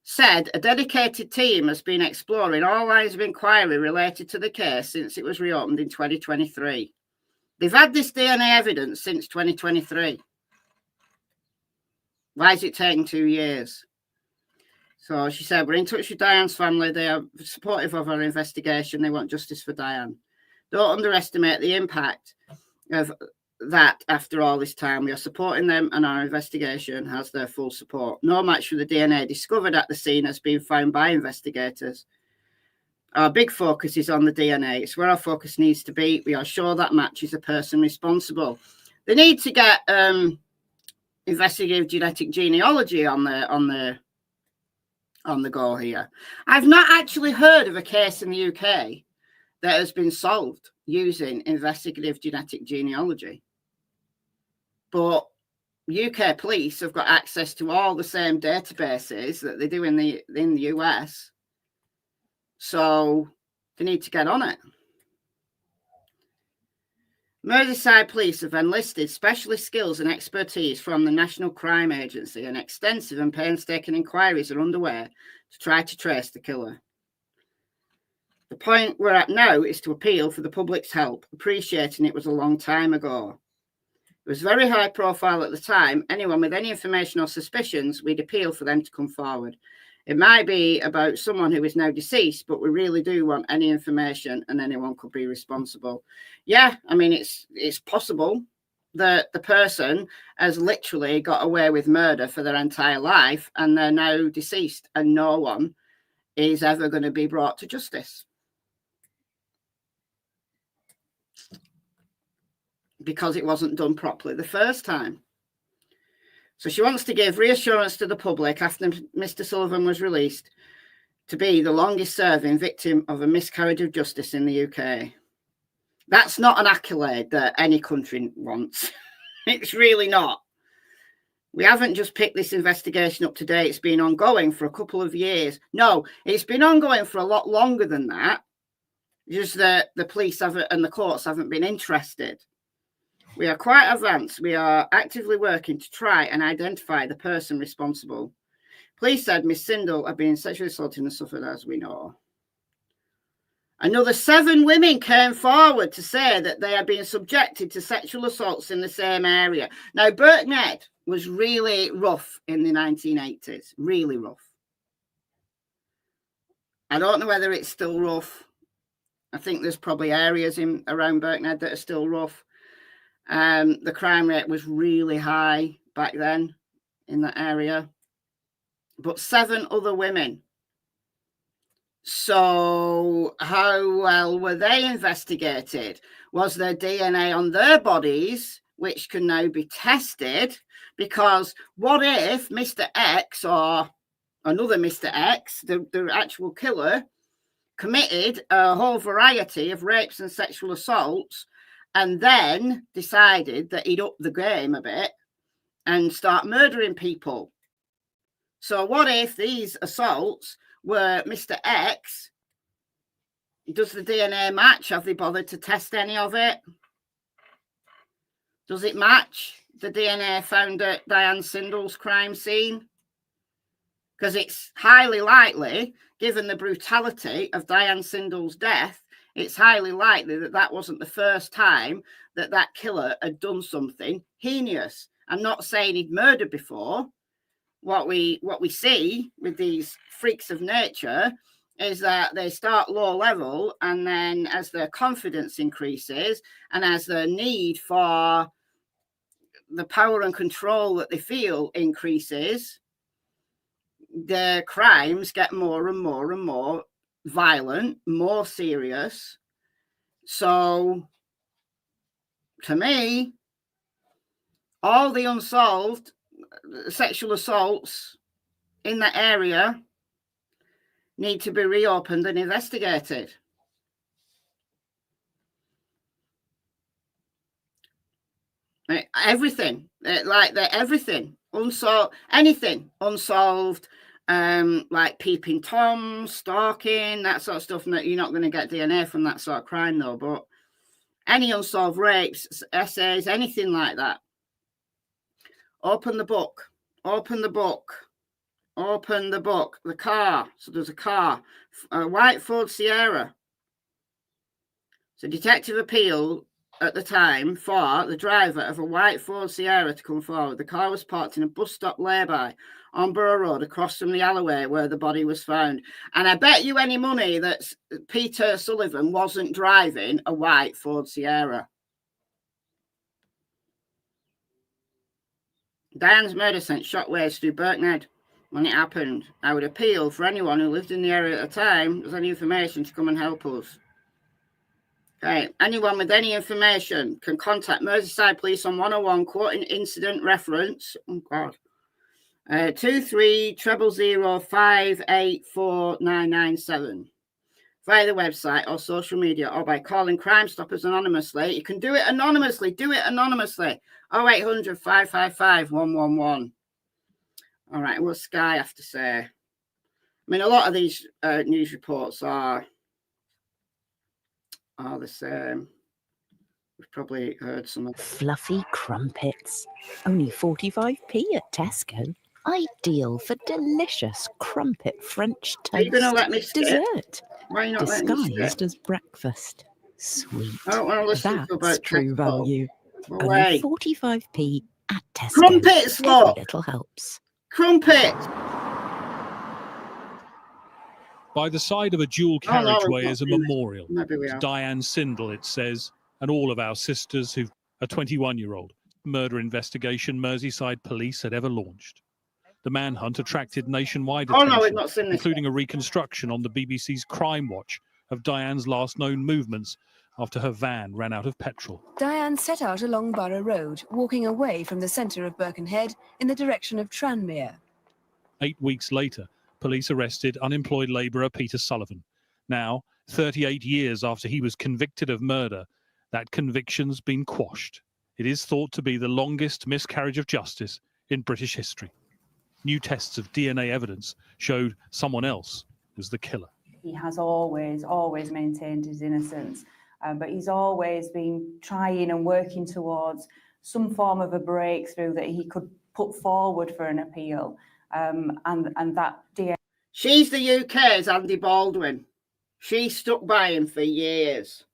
said a dedicated team has been exploring all lines of inquiry related to the case since it was reopened in 2023. They've had this DNA evidence since 2023. Why is it taking 2 years? So she said, we're in touch with Diane's family. They are supportive of our investigation. They want justice for Diane. Don't underestimate the impact of that after all this time. We are supporting them and our investigation has their full support. No match for the DNA discovered at the scene has been found by investigators. Our big focus is on the DNA. It's where our focus needs to be. We are sure that matches a person responsible. They need to get investigative genetic genealogy on the go here. I've not actually heard of a case in the UK that has been solved using investigative genetic genealogy. But UK police have got access to all the same databases that they do in the US. So they need to get on it. Merseyside police have enlisted specialist skills and expertise from the National Crime Agency, and extensive and painstaking inquiries are underway to try to trace the killer. The point we're at now is to appeal for the public's help, appreciating it was a long time ago. It was very high profile at the time. Anyone with any information or suspicions, we'd appeal for them to come forward. It might be about someone who is now deceased, but we really do want any information and anyone could be responsible. Yeah, I mean, it's possible that the person has literally got away with murder for their entire life and they're now deceased and no one is ever going to be brought to justice. Because it wasn't done properly the first time. So she wants to give reassurance to the public after Mr. Sullivan was released to be the longest serving victim of a miscarriage of justice in the UK. That's not an accolade that any country wants. It's really not. We haven't just picked this investigation up today. It's been ongoing for a couple of years. No, it's been ongoing for a lot longer than that. Just that the police haven't and the courts haven't been interested. We are quite advanced. We are actively working to try and identify the person responsible. Police said Miss Sindall had been sexually assaulted and suffered, as we know. Another 7 women came forward to say that they had been subjected to sexual assaults in the same area. Now, Birkenhead was really rough in the 1980s, really rough. I don't know whether it's still rough. I think there's probably areas around Birkenhead that are still rough. The crime rate was really high back then in that area. But 7 other women. So how well were they investigated? Was there DNA on their bodies, which can now be tested? Because what if Mr. X or another Mr. X, the actual killer, committed a whole variety of rapes and sexual assaults and then decided that he'd up the game a bit and start murdering people? So what if these assaults were Mr. X? Does the DNA match? Have they bothered to test any of it? Does it match the DNA found at Diane Sindall's crime scene? Because it's highly likely, given the brutality of Diane Sindall's death, it's highly likely that that wasn't the first time that that killer had done something heinous. I'm not saying he'd murdered before. What we see with these freaks of nature is that they start low level, and then as their confidence increases and as their need for the power and control that they feel increases, their crimes get more and more and more violent, more serious. So to me, all the unsolved sexual assaults in that area need to be reopened and investigated. Everything, everything unsolved, anything unsolved, like peeping toms, stalking, that sort of stuff. You're not going to get DNA from that sort of crime, though. But any unsolved rapes, essays, anything like that. Open the book. Open the book. Open the book. The car. So there's a car, a white Ford Sierra. So detective appeal at the time for the driver of a white Ford Sierra to come forward. The car was parked in a bus stop lay-by on Borough Road across from the alleyway where the body was found. And I bet you any money that Peter Sullivan wasn't driving a white Ford Sierra. Diane's murder sent shockwaves through Birkenhead when it happened. I would appeal for anyone who lived in the area at the time, there's any information, to come and help us. Okay, anyone with any information can contact Merseyside Police on 101, quoting incident reference. Oh God, 23 000 584 997 via the website or social media, or by calling Crime Stoppers anonymously. You can do it anonymously. Do it anonymously. 0800 555 111. All right, what's Sky have to say? I mean, a lot of these news reports are the same. We've probably heard some of fluffy crumpets. Only 45p at Tesco. Ideal for delicious crumpet French toast. Are you going to let me skip? Dessert. Why are you not letting me skip? Disguised as breakfast. Sweet. I don't want to listen to That's about true Tesco. value. Away. Only 45p at Tesco. Crumpets, Every look. little helps. Crumpets. By the side of a dual Oh, no, carriageway we've is a not finished. memorial Maybe we to are. Diane Sindall, it says, and all of our sisters who've a 21-year-old murder investigation Merseyside police had ever launched. The manhunt attracted nationwide Oh, attention, no, we've not seen this including a reconstruction on the BBC's Crime Watch of Diane's last known movements after her van ran out of petrol. Diane set out along Borough Road, walking away from the centre of Birkenhead in the direction of Tranmere. 8 weeks later, police arrested unemployed labourer Peter Sullivan. Now, 38 years after he was convicted of murder, that conviction's been quashed. It is thought to be the longest miscarriage of justice in British history. New tests of DNA evidence showed someone else was the killer. He has always maintained his innocence, but he's always been trying and working towards some form of a breakthrough that he could put forward for an appeal. And that DNA... She's the UK's Andy Baldwin. She stuck by him for years.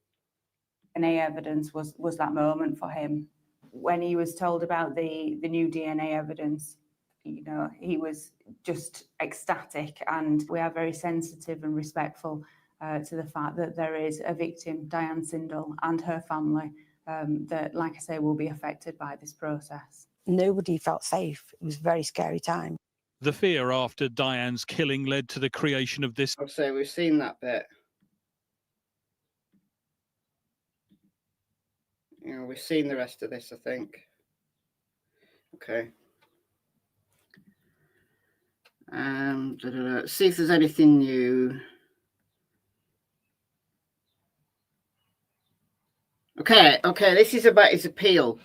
DNA evidence was that moment for him. When he was told about the new DNA evidence, you know, he was just ecstatic, and we are very sensitive and respectful to the fact that there is a victim, Diane Sindall, and her family that, like I say, will be affected by this process. Nobody felt safe. It was a very scary time. The fear after Diane's killing led to the creation of this. I'd say we've seen that bit. You know, we've seen the rest of this, I think. Okay. See if there's anything new. Okay, this is about his appeal.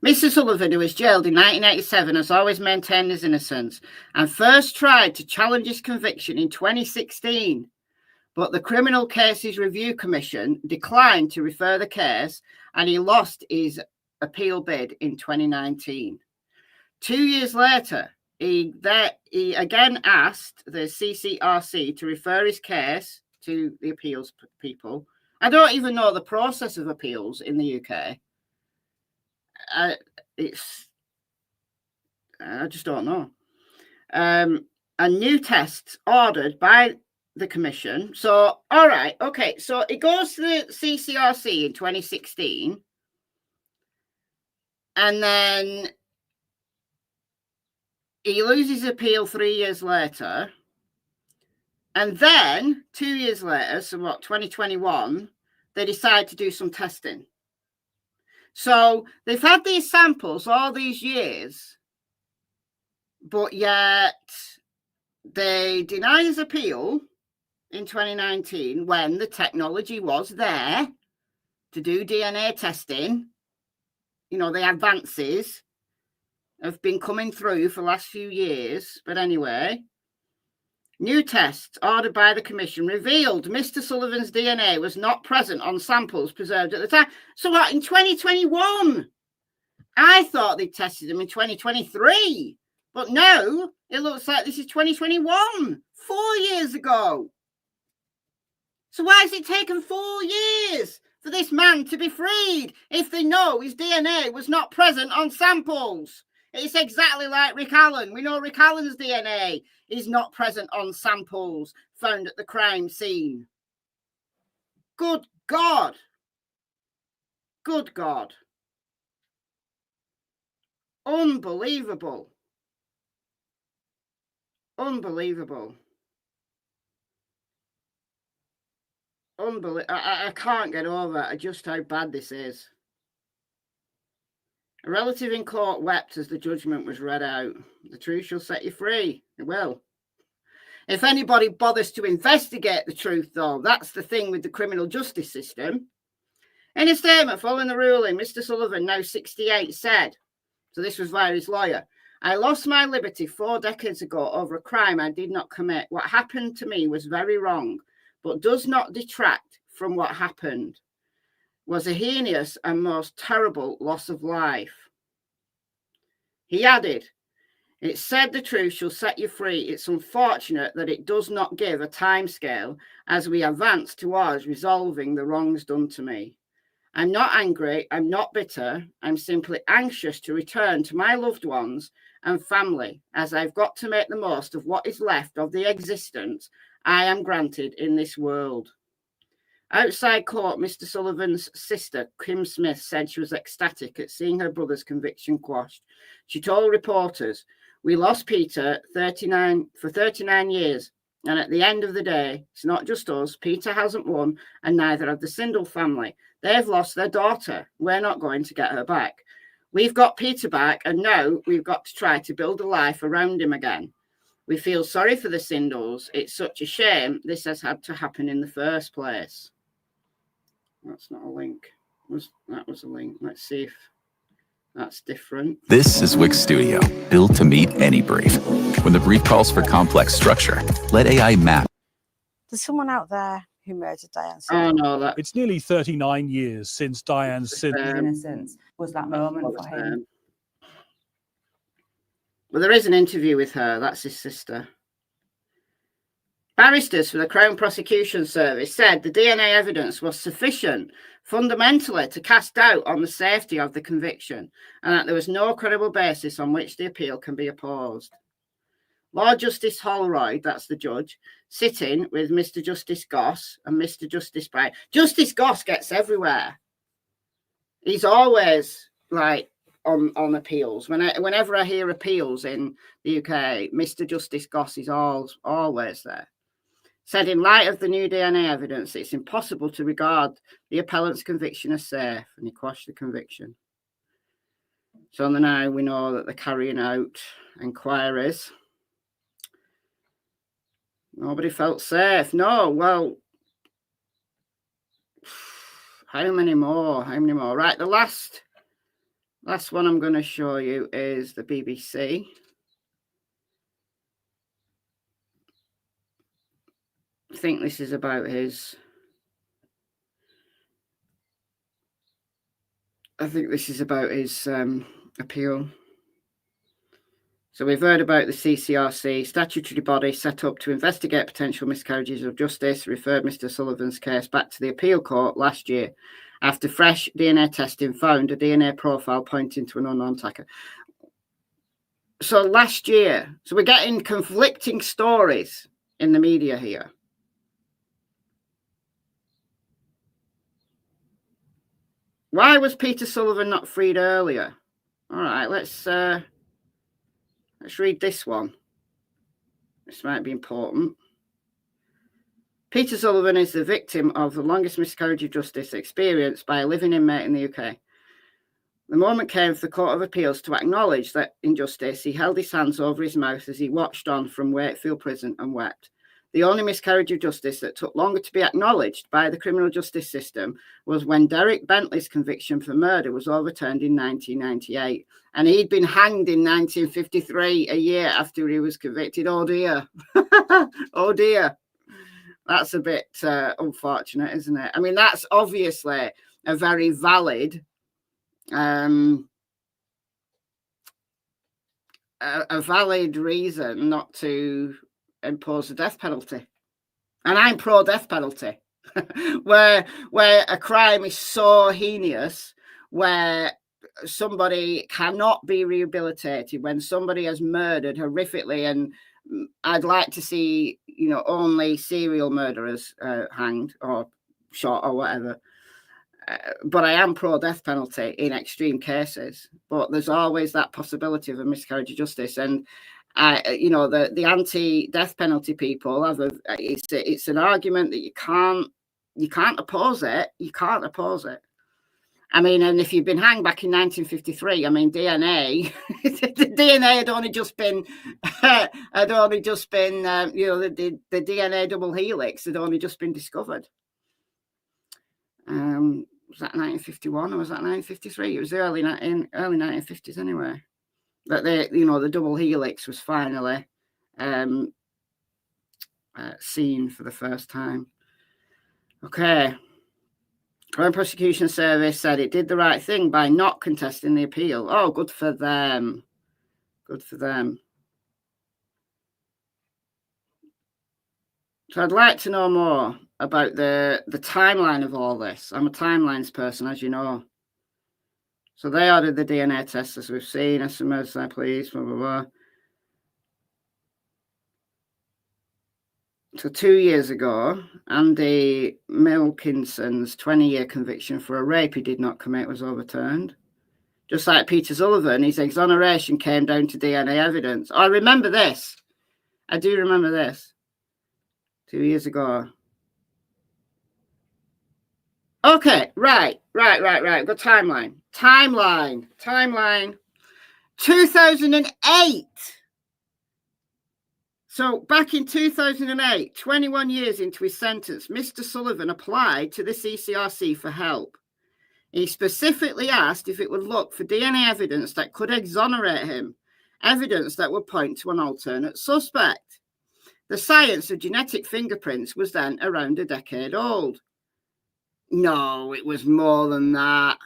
Mr. Sullivan, who was jailed in 1987, has always maintained his innocence and first tried to challenge his conviction in 2016. But the Criminal Cases Review Commission declined to refer the case, and he lost his appeal bid in 2019. 2 years later, he again asked the CCRC to refer his case to the appeals people. I don't even know the process of appeals in the UK. I just don't know. And new tests ordered by the commission. So, all right, okay. So it goes to the CCRC in 2016, and then he loses appeal 3 years later. And then 2 years later, so what, 2021, they decide to do some testing. So they've had these samples all these years, But yet they denied his appeal in 2019 when the technology was there to do DNA testing. You know, the advances have been coming through for the last few years. But anyway, new tests ordered by the commission revealed Mr. Sullivan's DNA was not present on samples preserved at the time. So what, in 2021? I thought they tested them in 2023. But no, it looks like this is 2021, 4 years ago. So why has it taken 4 years for this man to be freed if they know his DNA was not present on samples? It's exactly like Rick Allen. We know Rick Allen's DNA is not present on samples found at the crime scene. Good God. Good God. Unbelievable. Unbelievable. I can't get over just how bad this is. A relative in court wept as the judgment was read out. The truth shall set you free. It will. If anybody bothers to investigate the truth, though, that's the thing with the criminal justice system. In a statement following the ruling, Mr. Sullivan, now 68, said, so this was via his lawyer, I lost my liberty 4 decades ago over a crime I did not commit. What happened to me was very wrong, but does not detract from what happened. Was a heinous and most terrible loss of life. He added, it said the truth shall set you free. It's unfortunate that it does not give a timescale as we advance towards resolving the wrongs done to me. I'm not angry, I'm not bitter, I'm simply anxious to return to my loved ones and family as I've got to make the most of what is left of the existence I am granted in this world. Outside court, Mr. Sullivan's sister, Kim Smith, said she was ecstatic at seeing her brother's conviction quashed. She told reporters, we lost Peter for 39 years, and at the end of the day, it's not just us. Peter hasn't won, and neither have the Sindall family. They've lost their daughter. We're not going to get her back. We've got Peter back, and now we've got to try to build a life around him again. We feel sorry for the Sindalls. It's such a shame this has had to happen in the first place. That's not a link. That was a link. Let's see if that's different. This is Wix Studio, built to meet any brief. When the brief calls for complex structure, let AI map. There's someone out there who murdered Diane Sindall. Oh, no, It's nearly 39 years since Diane Sindall. Innocence was that moment for him. Well, there is an interview with her. That's his sister. Barristers for the Crown Prosecution Service said the DNA evidence was sufficient fundamentally to cast doubt on the safety of the conviction and that there was no credible basis on which the appeal can be opposed. Lord Justice Holroyd, that's the judge, sitting with Mr. Justice Goss and Mr. Justice Bright. Justice Goss gets everywhere. He's always like on appeals. Whenever I hear appeals in the UK, Mr. Justice Goss is always there. Said in light of the new DNA evidence, it's impossible to regard the appellant's conviction as safe, and he quashed the conviction. So now we know that they're carrying out inquiries. Nobody felt safe. No, well, how many more? How many more? Right, the last one I'm going to show you is the BBC. I think this is about his. Appeal. So we've heard about the CCRC, statutory body set up to investigate potential miscarriages of justice, referred Mr. Sullivan's case back to the appeal court last year after fresh DNA testing found a DNA profile pointing to an unknown attacker. So last year, so we're getting conflicting stories in the media here. Why was Peter Sullivan not freed earlier? All right, let's read this one. This might be important. Peter Sullivan is the victim of the longest miscarriage of justice experienced by a living inmate in the UK. The moment came for the Court of Appeals to acknowledge that injustice. He held his hands over his mouth as he watched on from Wakefield Prison and wept. The only miscarriage of justice that took longer to be acknowledged by the criminal justice system was when Derek Bentley's conviction for murder was overturned in 1998. And he'd been hanged in 1953, a year after he was convicted. Oh dear. Oh dear. That's a bit unfortunate, isn't it? I mean, that's obviously a very valid a valid reason not to impose the death penalty. And I'm pro death penalty. where a crime is so heinous, where somebody cannot be rehabilitated, when somebody has murdered horrifically, and I'd like to see, you know, only serial murderers hanged or shot or whatever. But I am pro death penalty in extreme cases. But there's always that possibility of a miscarriage of justice. And you know, the anti-death penalty people have it's an argument that you can't oppose it. You can't oppose it. I mean, and if you've been hanged back in 1953, I mean, DNA, the DNA had only just been, you know, the DNA double helix had only just been discovered. Was that 1951 or was that 1953? It was early 1950s anyway. That the double helix was finally seen for the first time. Okay. Crown Prosecution Service said it did the right thing by not contesting the appeal. Oh, good for them. Good for them. So I'd like to know more about the timeline of all this. I'm a timelines person, as you know. So they ordered the DNA test, as we've seen. SMS, please, blah, blah, blah. So 2 years ago, Andy Milkinson's 20-year conviction for a rape he did not commit was overturned. Just like Peter Sullivan, his exoneration came down to DNA evidence. I remember this. I do remember this. 2 years ago. Okay, right. Good timeline. Timeline. 2008. So back in 2008, 21 years into his sentence, Mr. Sullivan applied to the CCRC for help. He specifically asked if it would look for DNA evidence that could exonerate him, evidence that would point to an alternate suspect. The science of genetic fingerprints was then around a decade old. No, it was more than that.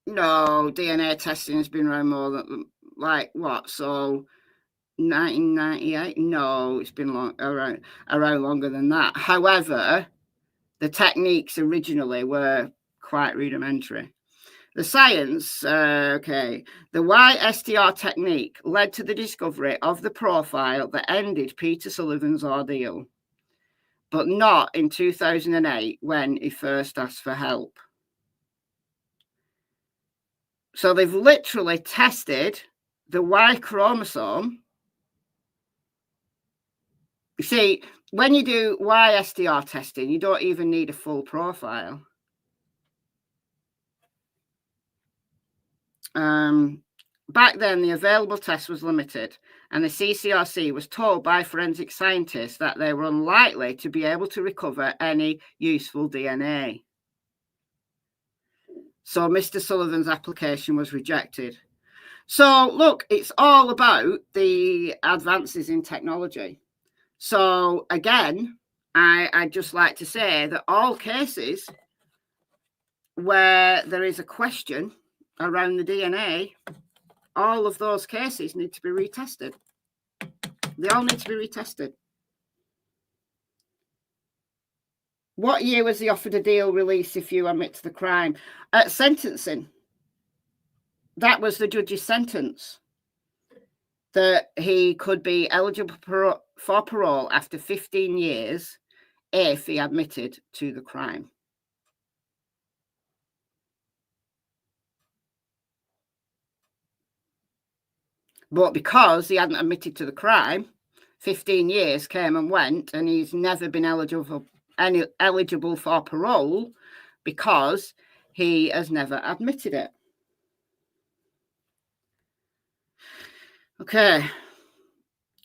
No, DNA testing has been around more than, like, what? So 1998? No, it's been around longer than that. However, the techniques originally were quite rudimentary. The science, okay, the YSTR technique led to the discovery of the profile that ended Peter Sullivan's ordeal, but not in 2008 when he first asked for help. So they've literally tested the Y chromosome. You see, when you do YSTR testing, you don't even need a full profile. Back then, the available test was limited, and the CCRC was told by forensic scientists that they were unlikely to be able to recover any useful DNA. So Mr. Sullivan's application was rejected. So look, it's all about the advances in technology. So again, I'd just like to say that all cases where there is a question around the DNA, all of those cases need to be retested. They all need to be retested. What year was the offered a deal release if you admit to the crime? At sentencing. That was the judge's sentence. That he could be eligible for parole after 15 years if he admitted to the crime. But because he hadn't admitted to the crime, 15 years came and went, and he's never been eligible for parole because he has never admitted it. Okay.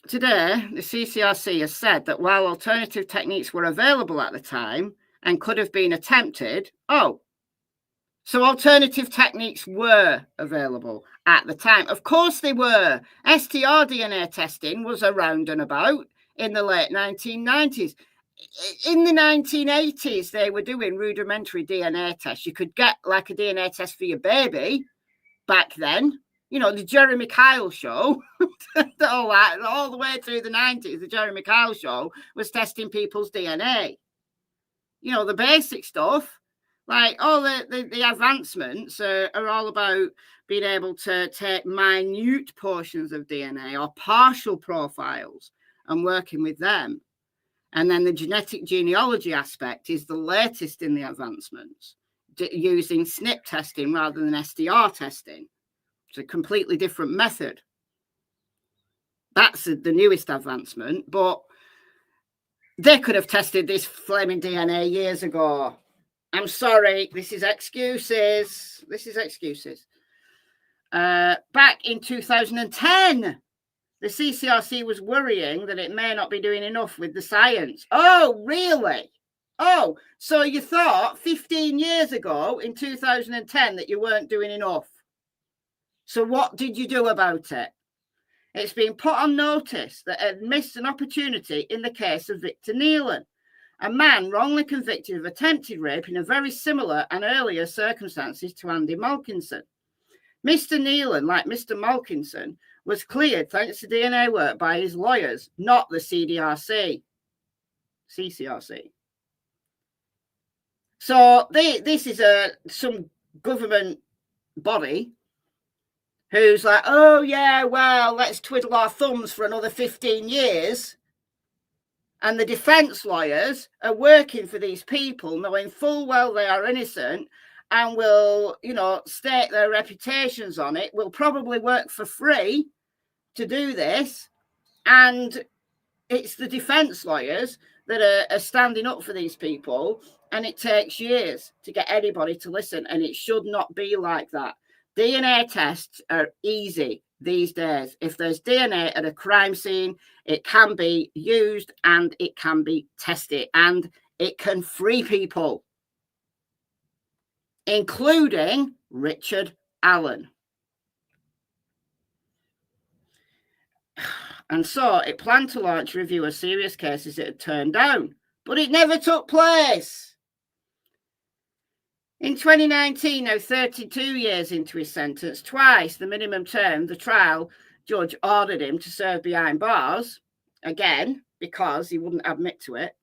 Today, the CCRC has said that while alternative techniques were available at the time and could have been attempted, so alternative techniques were available at the time. Of course they were. STR DNA testing was around and about in the late 1990s. In the 1980s, they were doing rudimentary DNA tests. You could get like a DNA test for your baby back then. You know, the Jeremy Kyle show, all the way through the 90s, the Jeremy Kyle show was testing people's DNA. You know, the basic stuff. Like all the advancements are all about being able to take minute portions of DNA or partial profiles and working with them. And then the genetic genealogy aspect is the latest in the advancements, using SNP testing rather than SDR testing. It's a completely different method. That's the newest advancement, but they could have tested this flaming DNA years ago. I'm sorry, this is excuses. This is excuses. Back in 2010, the CCRC was worrying that it may not be doing enough with the science. Oh, really? Oh, so you thought 15 years ago in 2010 that you weren't doing enough. So what did you do about it? It's been put on notice that it missed an opportunity in the case of Victor Nealon, a man wrongly convicted of attempted rape in a very similar and earlier circumstances to Andy Malkinson. Mr. Nealon, like Mr. Malkinson, was cleared thanks to DNA work by his lawyers, not the CCRC. So this is some government body who's like, oh yeah, well, let's twiddle our thumbs for another 15 years. And the defense lawyers are working for these people, knowing full well they are innocent and will, you know, stake their reputations on it, will probably work for free to do this. And it's the defense lawyers that are standing up for these people. And it takes years to get anybody to listen. And it should not be like that. DNA tests are easy these days. If there's DNA at a crime scene, it can be used and it can be tested and it can free people, including Richard Allen. And so it planned to launch a review of serious cases it had turned down, but it never took place. In 2019, now 32 years into his sentence, twice the minimum term the trial judge ordered him to serve behind bars, again, because he wouldn't admit to it,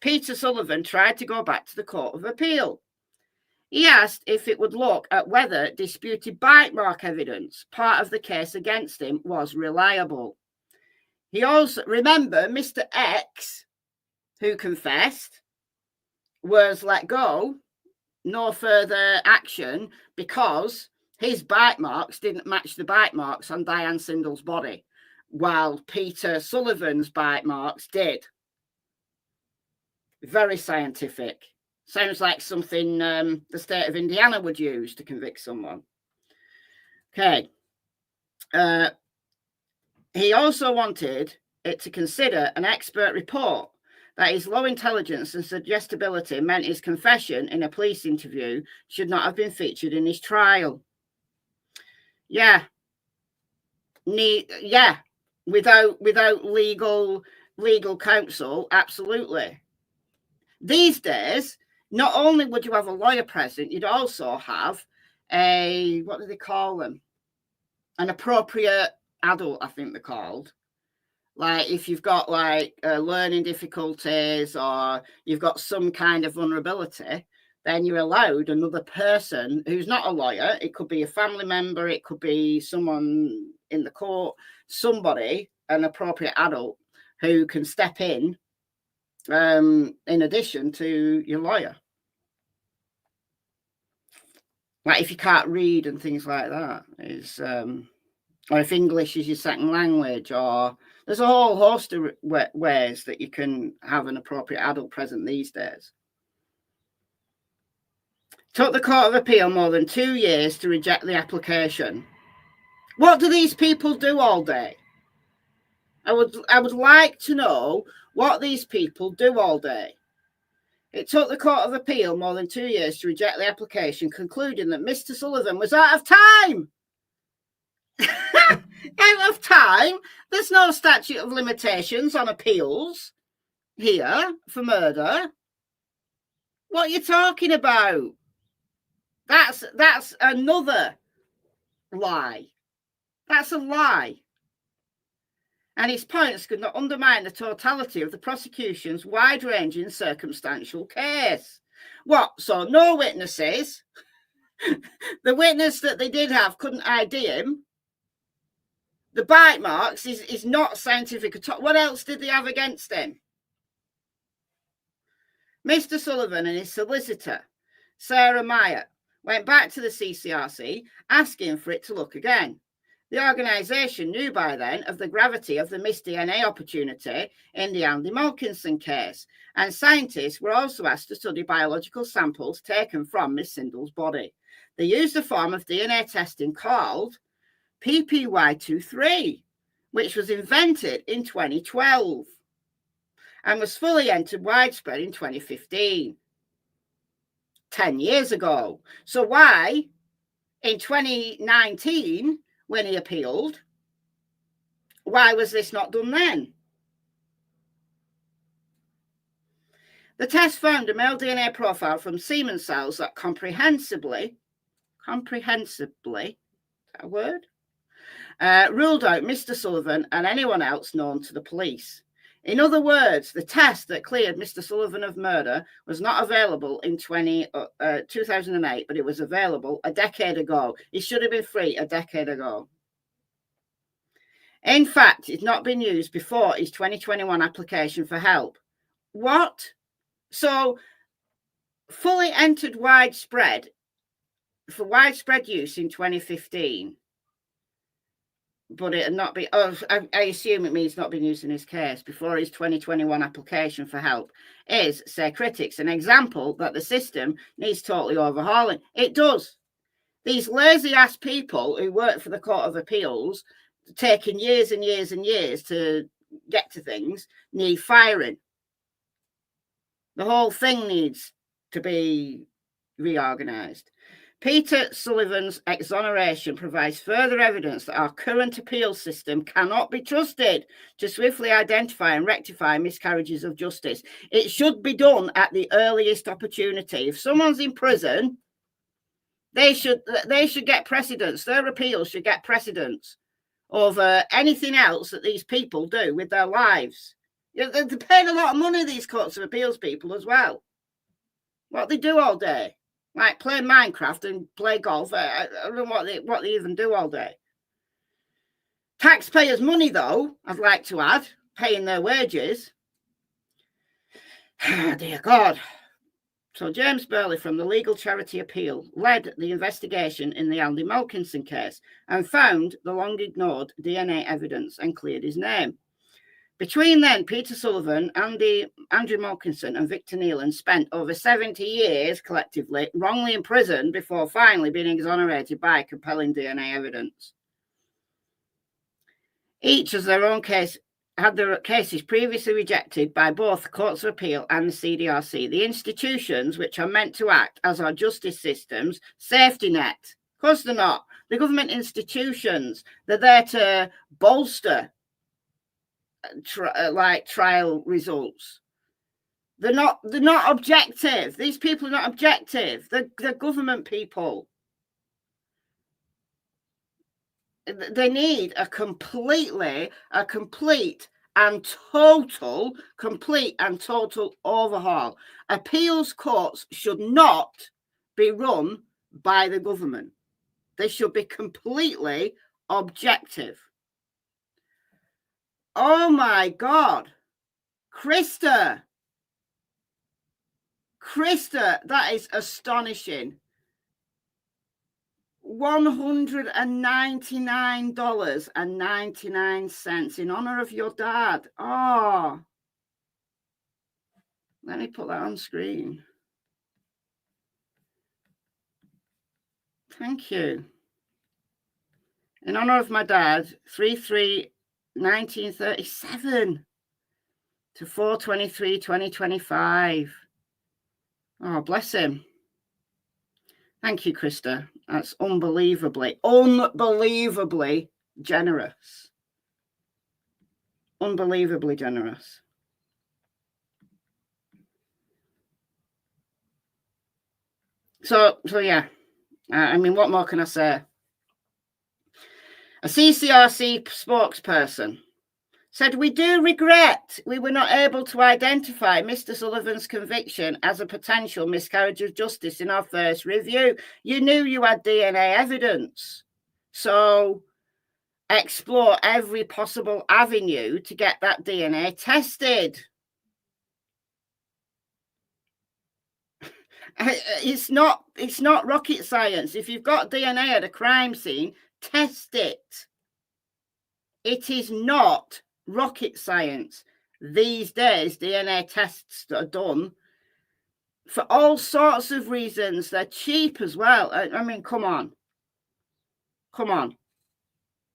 Peter Sullivan tried to go back to the Court of Appeal. He asked if it would look at whether disputed bite mark evidence, part of the case against him, was reliable. He also, remember, Mr. X, who confessed, was let go. No further action because his bite marks didn't match the bite marks on Diane Sindall's body, while Peter Sullivan's bite marks did. Very scientific. Sounds like something the state of Indiana would use to convict someone. Okay. He also wanted it to consider an expert report that his low intelligence and suggestibility meant his confession in a police interview should not have been featured in his trial. Yeah. Without legal counsel, absolutely. These days, not only would you have a lawyer present, you'd also have a, what do they call them? An appropriate adult, I think they're called. Like if you've got like learning difficulties or you've got some kind of vulnerability, then you're allowed another person who's not a lawyer. It could be a family member. It could be someone in the court, somebody, an appropriate adult who can step in addition to your lawyer. Like if you can't read and things like that, is or if English is your second language, or there's a whole host of ways that you can have an appropriate adult present these days. Took the Court of Appeal more than 2 years to reject the application. What do these people do all day? I would like to know what these people do all day. It took the Court of Appeal more than 2 years to reject the application, concluding that Mr. Sullivan was out of time. Out of time? There's no statute of limitations on appeals here for murder. What are you talking about? That's another lie. That's a lie. And his points could not undermine the totality of the prosecution's wide-ranging circumstantial case. What? So no witnesses? The witness that they did have couldn't ID him. The bite marks is not scientific at all. What else did they have against him? Mr. Sullivan and his solicitor, Sarah Meyer, went back to the CCRC asking for it to look again. The organisation knew by then of the gravity of the missed DNA opportunity in the Andy Malkinson case, and scientists were also asked to study biological samples taken from Miss Sindall's body. They used a form of DNA testing called PPY23, which was invented in 2012 and was fully entered widespread in 2015, 10 years ago. So why, in 2019, when he appealed, why was this not done then? The test found a male DNA profile from semen cells that comprehensively, is that a word? Ruled out Mr. Sullivan and anyone else known to the police. In other words, the test that cleared Mr. Sullivan of murder was not available in 2008, but it was available a decade ago. It should have been free a decade ago. In fact, it's not been used before his 2021 application for help. What? So, fully entered widespread, for widespread use in 2015. But it had not been, I assume it means not been used in his case before his 2021 application for help is, say critics, an example that the system needs totally overhauling. It does. These lazy ass people who work for the Court of Appeals, taking years and years and years to get to things, need firing. The whole thing needs to be reorganized. Peter Sullivan's exoneration provides further evidence that our current appeal system cannot be trusted to swiftly identify and rectify miscarriages of justice. It should be done at the earliest opportunity. If someone's in prison, they should get precedence. Their appeals should get precedence over anything else that these people do with their lives. They're paying a lot of money, these courts of appeals people, as well. What they do all day. Like play Minecraft and play golf. I don't know what they even do all day. Taxpayers' money, though, I'd like to add, paying their wages. Dear God. So James Burley from the Legal Charity Appeal led the investigation in the Andy Malkinson case and found the long-ignored DNA evidence and cleared his name. Between then, Peter Sullivan, Andrew Malkinson and Victor Neelan spent over 70 years collectively wrongly imprisoned before finally being exonerated by compelling DNA evidence. Each as their own case had their cases previously rejected by both the Courts of Appeal and the CDRC, the institutions which are meant to act as our justice system's safety net. Of course they're not. The government institutions, they're there to bolster trial results. They're not objective. These people are not objective. They're government people. They need a complete and total overhaul. Appeals courts should not be run by the government. They should be completely objective. Oh my God. Krista, that is astonishing. $199.99 in honor of your dad. Oh, let me put that on screen. Thank you. In honour of my dad, 3/3/1937 to 4/23/2025. Oh, bless him. Thank you, Krista. That's unbelievably generous. Unbelievably generous. So yeah. I mean, what more can I say? A CCRC spokesperson said, "We do regret we were not able to identify Mr. Sullivan's conviction as a potential miscarriage of justice in our first review. You knew you had DNA evidence. So explore every possible avenue to get that DNA tested." It's not rocket science. If you've got DNA at a crime scene, test it. It is not rocket science. These days, DNA tests that are done for all sorts of reasons. They're cheap as well. I mean, come on.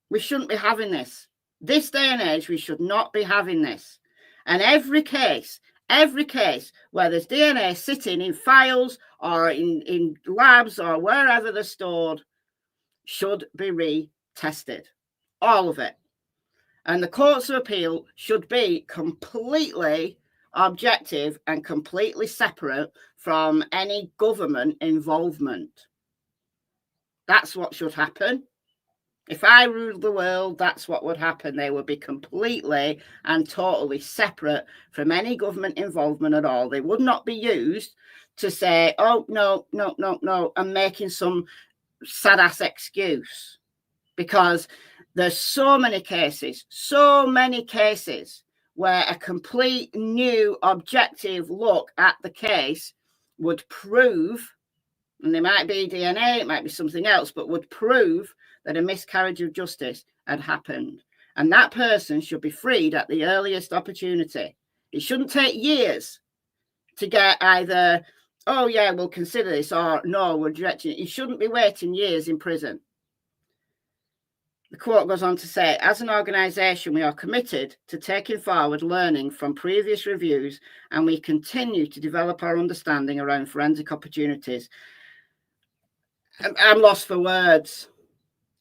We shouldn't be having this. This day and age, we should not be having this. And every case where there's DNA sitting in files or in labs or wherever they're stored should be retested. All of it. And the courts of appeal should be completely objective and completely separate from any government involvement. That's what should happen. If I ruled the world, that's what would happen. They would be completely and totally separate from any government involvement at all. They would not be used to say, oh, no, I'm making some sad-ass excuse. Because there's so many cases where a complete new objective look at the case would prove, and there might be DNA, it might be something else, but would prove that a miscarriage of justice had happened. And that person should be freed at the earliest opportunity. It shouldn't take years to get either, oh yeah, we'll consider this, or no, we're rejecting it. You shouldn't be waiting years in prison. The quote goes on to say, as an organisation, we are committed to taking forward learning from previous reviews, and we continue to develop our understanding around forensic opportunities. I'm lost for words.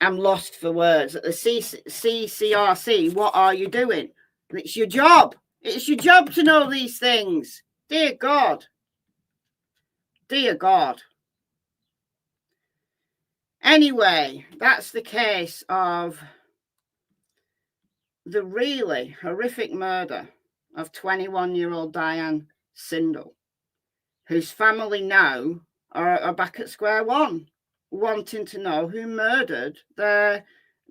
At the CCRC, what are you doing? It's your job. It's your job to know these things. Dear God. Anyway, that's the case of the really horrific murder of 21-year-old Diane Sindall, whose family now are back at square one, wanting to know who murdered their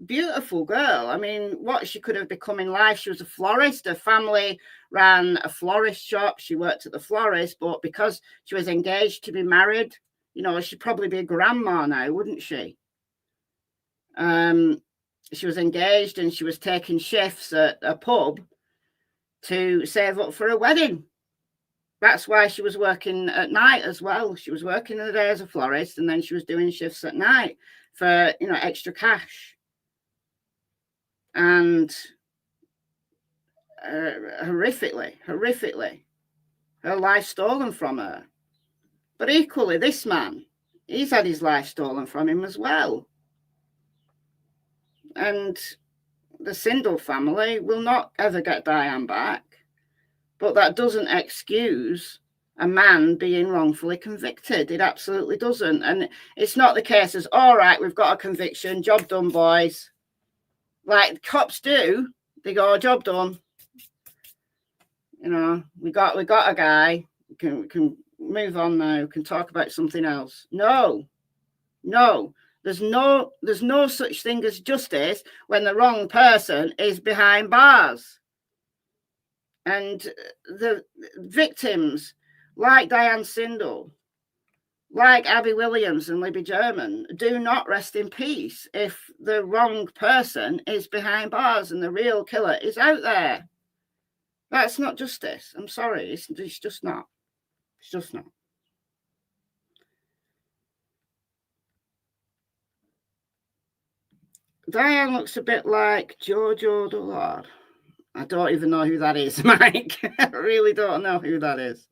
beautiful girl. I mean, what she could have become in life. She was a florist. Her family ran a florist shop. She worked at the florist, but because she was engaged to be married, you know, she'd probably be a grandma now, wouldn't she? She was engaged and she was taking shifts at a pub to save up for a wedding. That's why she was working at night as well. She was working in the day as a florist, and then she was doing shifts at night for, you know, extra cash. And horrifically, her life stolen from her. But equally, this man, he's had his life stolen from him as well. And the Sindall family will not ever get Diane back. But that doesn't excuse a man being wrongfully convicted. It absolutely doesn't. And it's not the case as, all right, we've got a conviction, job done, boys. Like cops do. They go, job done. You know, we got a guy. We can move on now. We can talk about something else. No. There's no such thing as justice when the wrong person is behind bars. And the victims, like Diane Sindall, like Abby Williams and Libby German, do not rest in peace if the wrong person is behind bars and the real killer is out there. That's not justice. I'm sorry. It's just not. It's just not. Diane looks a bit like Jojo Dullard. I don't even know who that is, Mike. I really don't know who that is.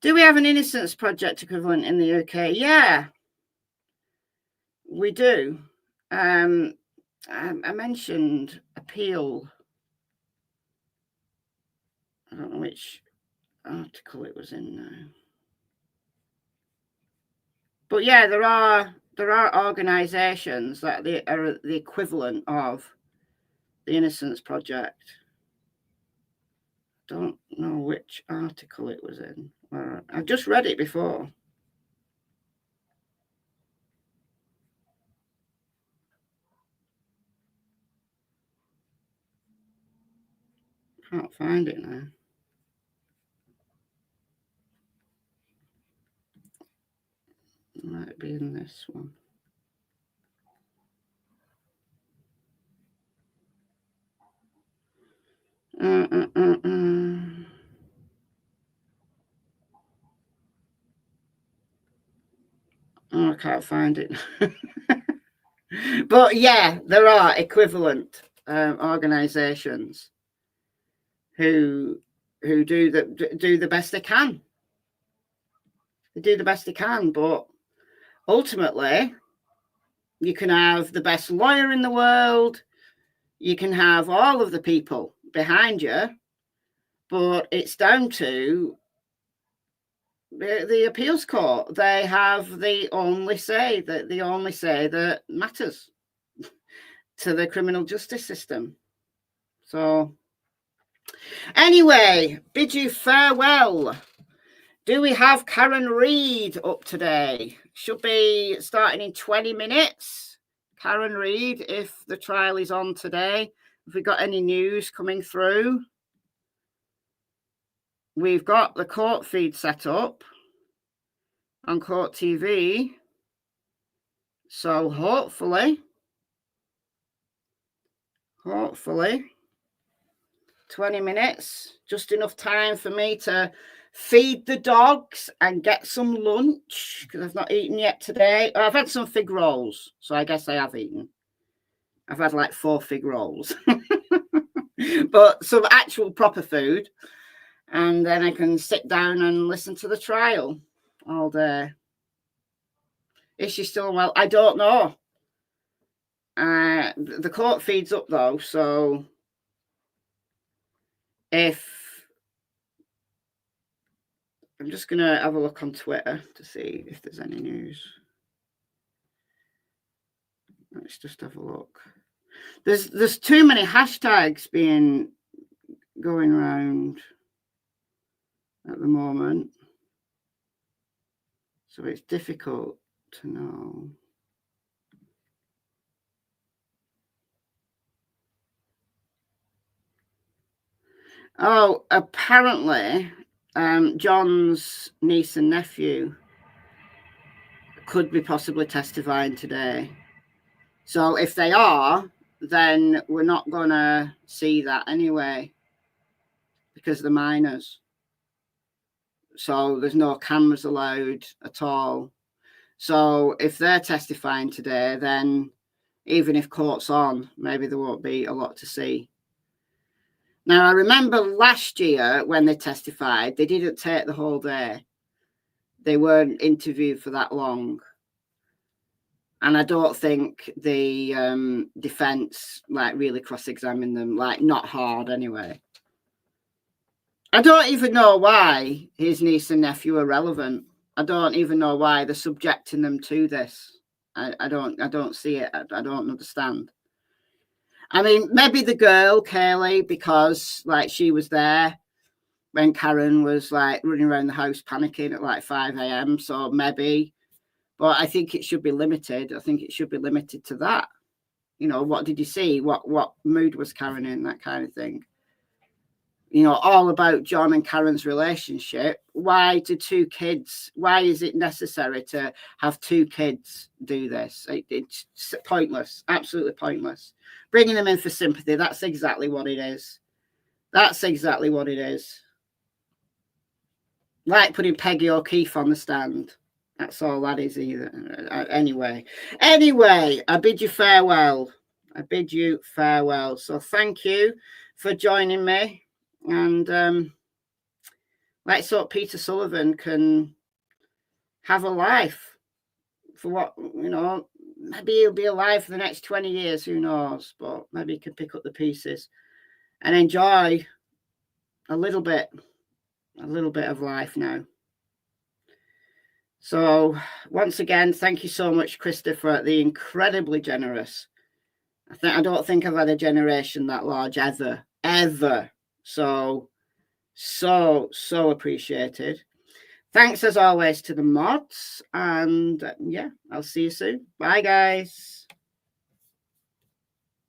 Do we have an Innocence Project equivalent in the UK? Yeah, we do. I mentioned appeal. I don't know which article it was in now. But yeah, there are organisations that are the equivalent of the Innocence Project. Don't know which article it was in. I've just read it before. Can't find it now. It might be in this one. Oh, I can't find it. But yeah, there are equivalent organisations who do the best they can. They do the best they can, but ultimately, you can have the best lawyer in the world, you can have all of the people behind you, but it's down to the appeals court. They have the only say that matters to the criminal justice system. So anyway, bid you farewell. Do we have Karen Reid up today? Should be starting in 20 minutes. Karen Reid, if the trial is on today. Have we got any news coming through? We've got the court feed set up on Court TV. So hopefully, 20 minutes, just enough time for me to feed the dogs and get some lunch, because I've not eaten yet today. I've had some fig rolls, so I guess I have eaten. I've had like 4 fig rolls, but some actual proper food. And then I can sit down and listen to the trial all day. Is she still well? I don't know. The court feeds up though, so if I'm just going to have a look on Twitter to see if there's any news. Let's just have a look. There's too many hashtags going around at the moment, so it's difficult to know. Oh, apparently John's niece and nephew could be possibly testifying today. So if they are, then we're not going to see that anyway, because they're minors. So there's no cameras allowed at all. So if they're testifying today, then even if court's on, maybe there won't be a lot to see. Now, I remember last year when they testified, they didn't take the whole day. They weren't interviewed for that long. And I don't think the defense really cross-examined them, not hard anyway. I don't even know why his niece and nephew are relevant. I don't even know why they're subjecting them to this. I don't see it. I don't understand. I mean, maybe the girl, Kaylee, because she was there when Karen was running around the house panicking at 5 a.m. So maybe, but I think it should be limited. I think it should be limited to that. You know, what did you see? What mood was Karen in? That kind of thing. You know, all about John and Karen's relationship. Why is it necessary to have 2 kids do this? It's pointless, absolutely pointless. Bringing them in for sympathy, that's exactly what it is. That's exactly what it is. Like putting Peggy O'Keefe on the stand. That's all that is either. Anyway, I bid you farewell. I bid you farewell. So thank you for joining me. And let's hope Peter Sullivan can have a life for what, you know, maybe he'll be alive for the next 20 years, who knows, but maybe he can pick up the pieces and enjoy a little bit of life now. So once again, thank you so much, Christopher, the incredibly generous. I don't think I've had a generation that large ever. So appreciated. Thanks as always to the mods, and yeah, I'll see you soon. Bye, guys.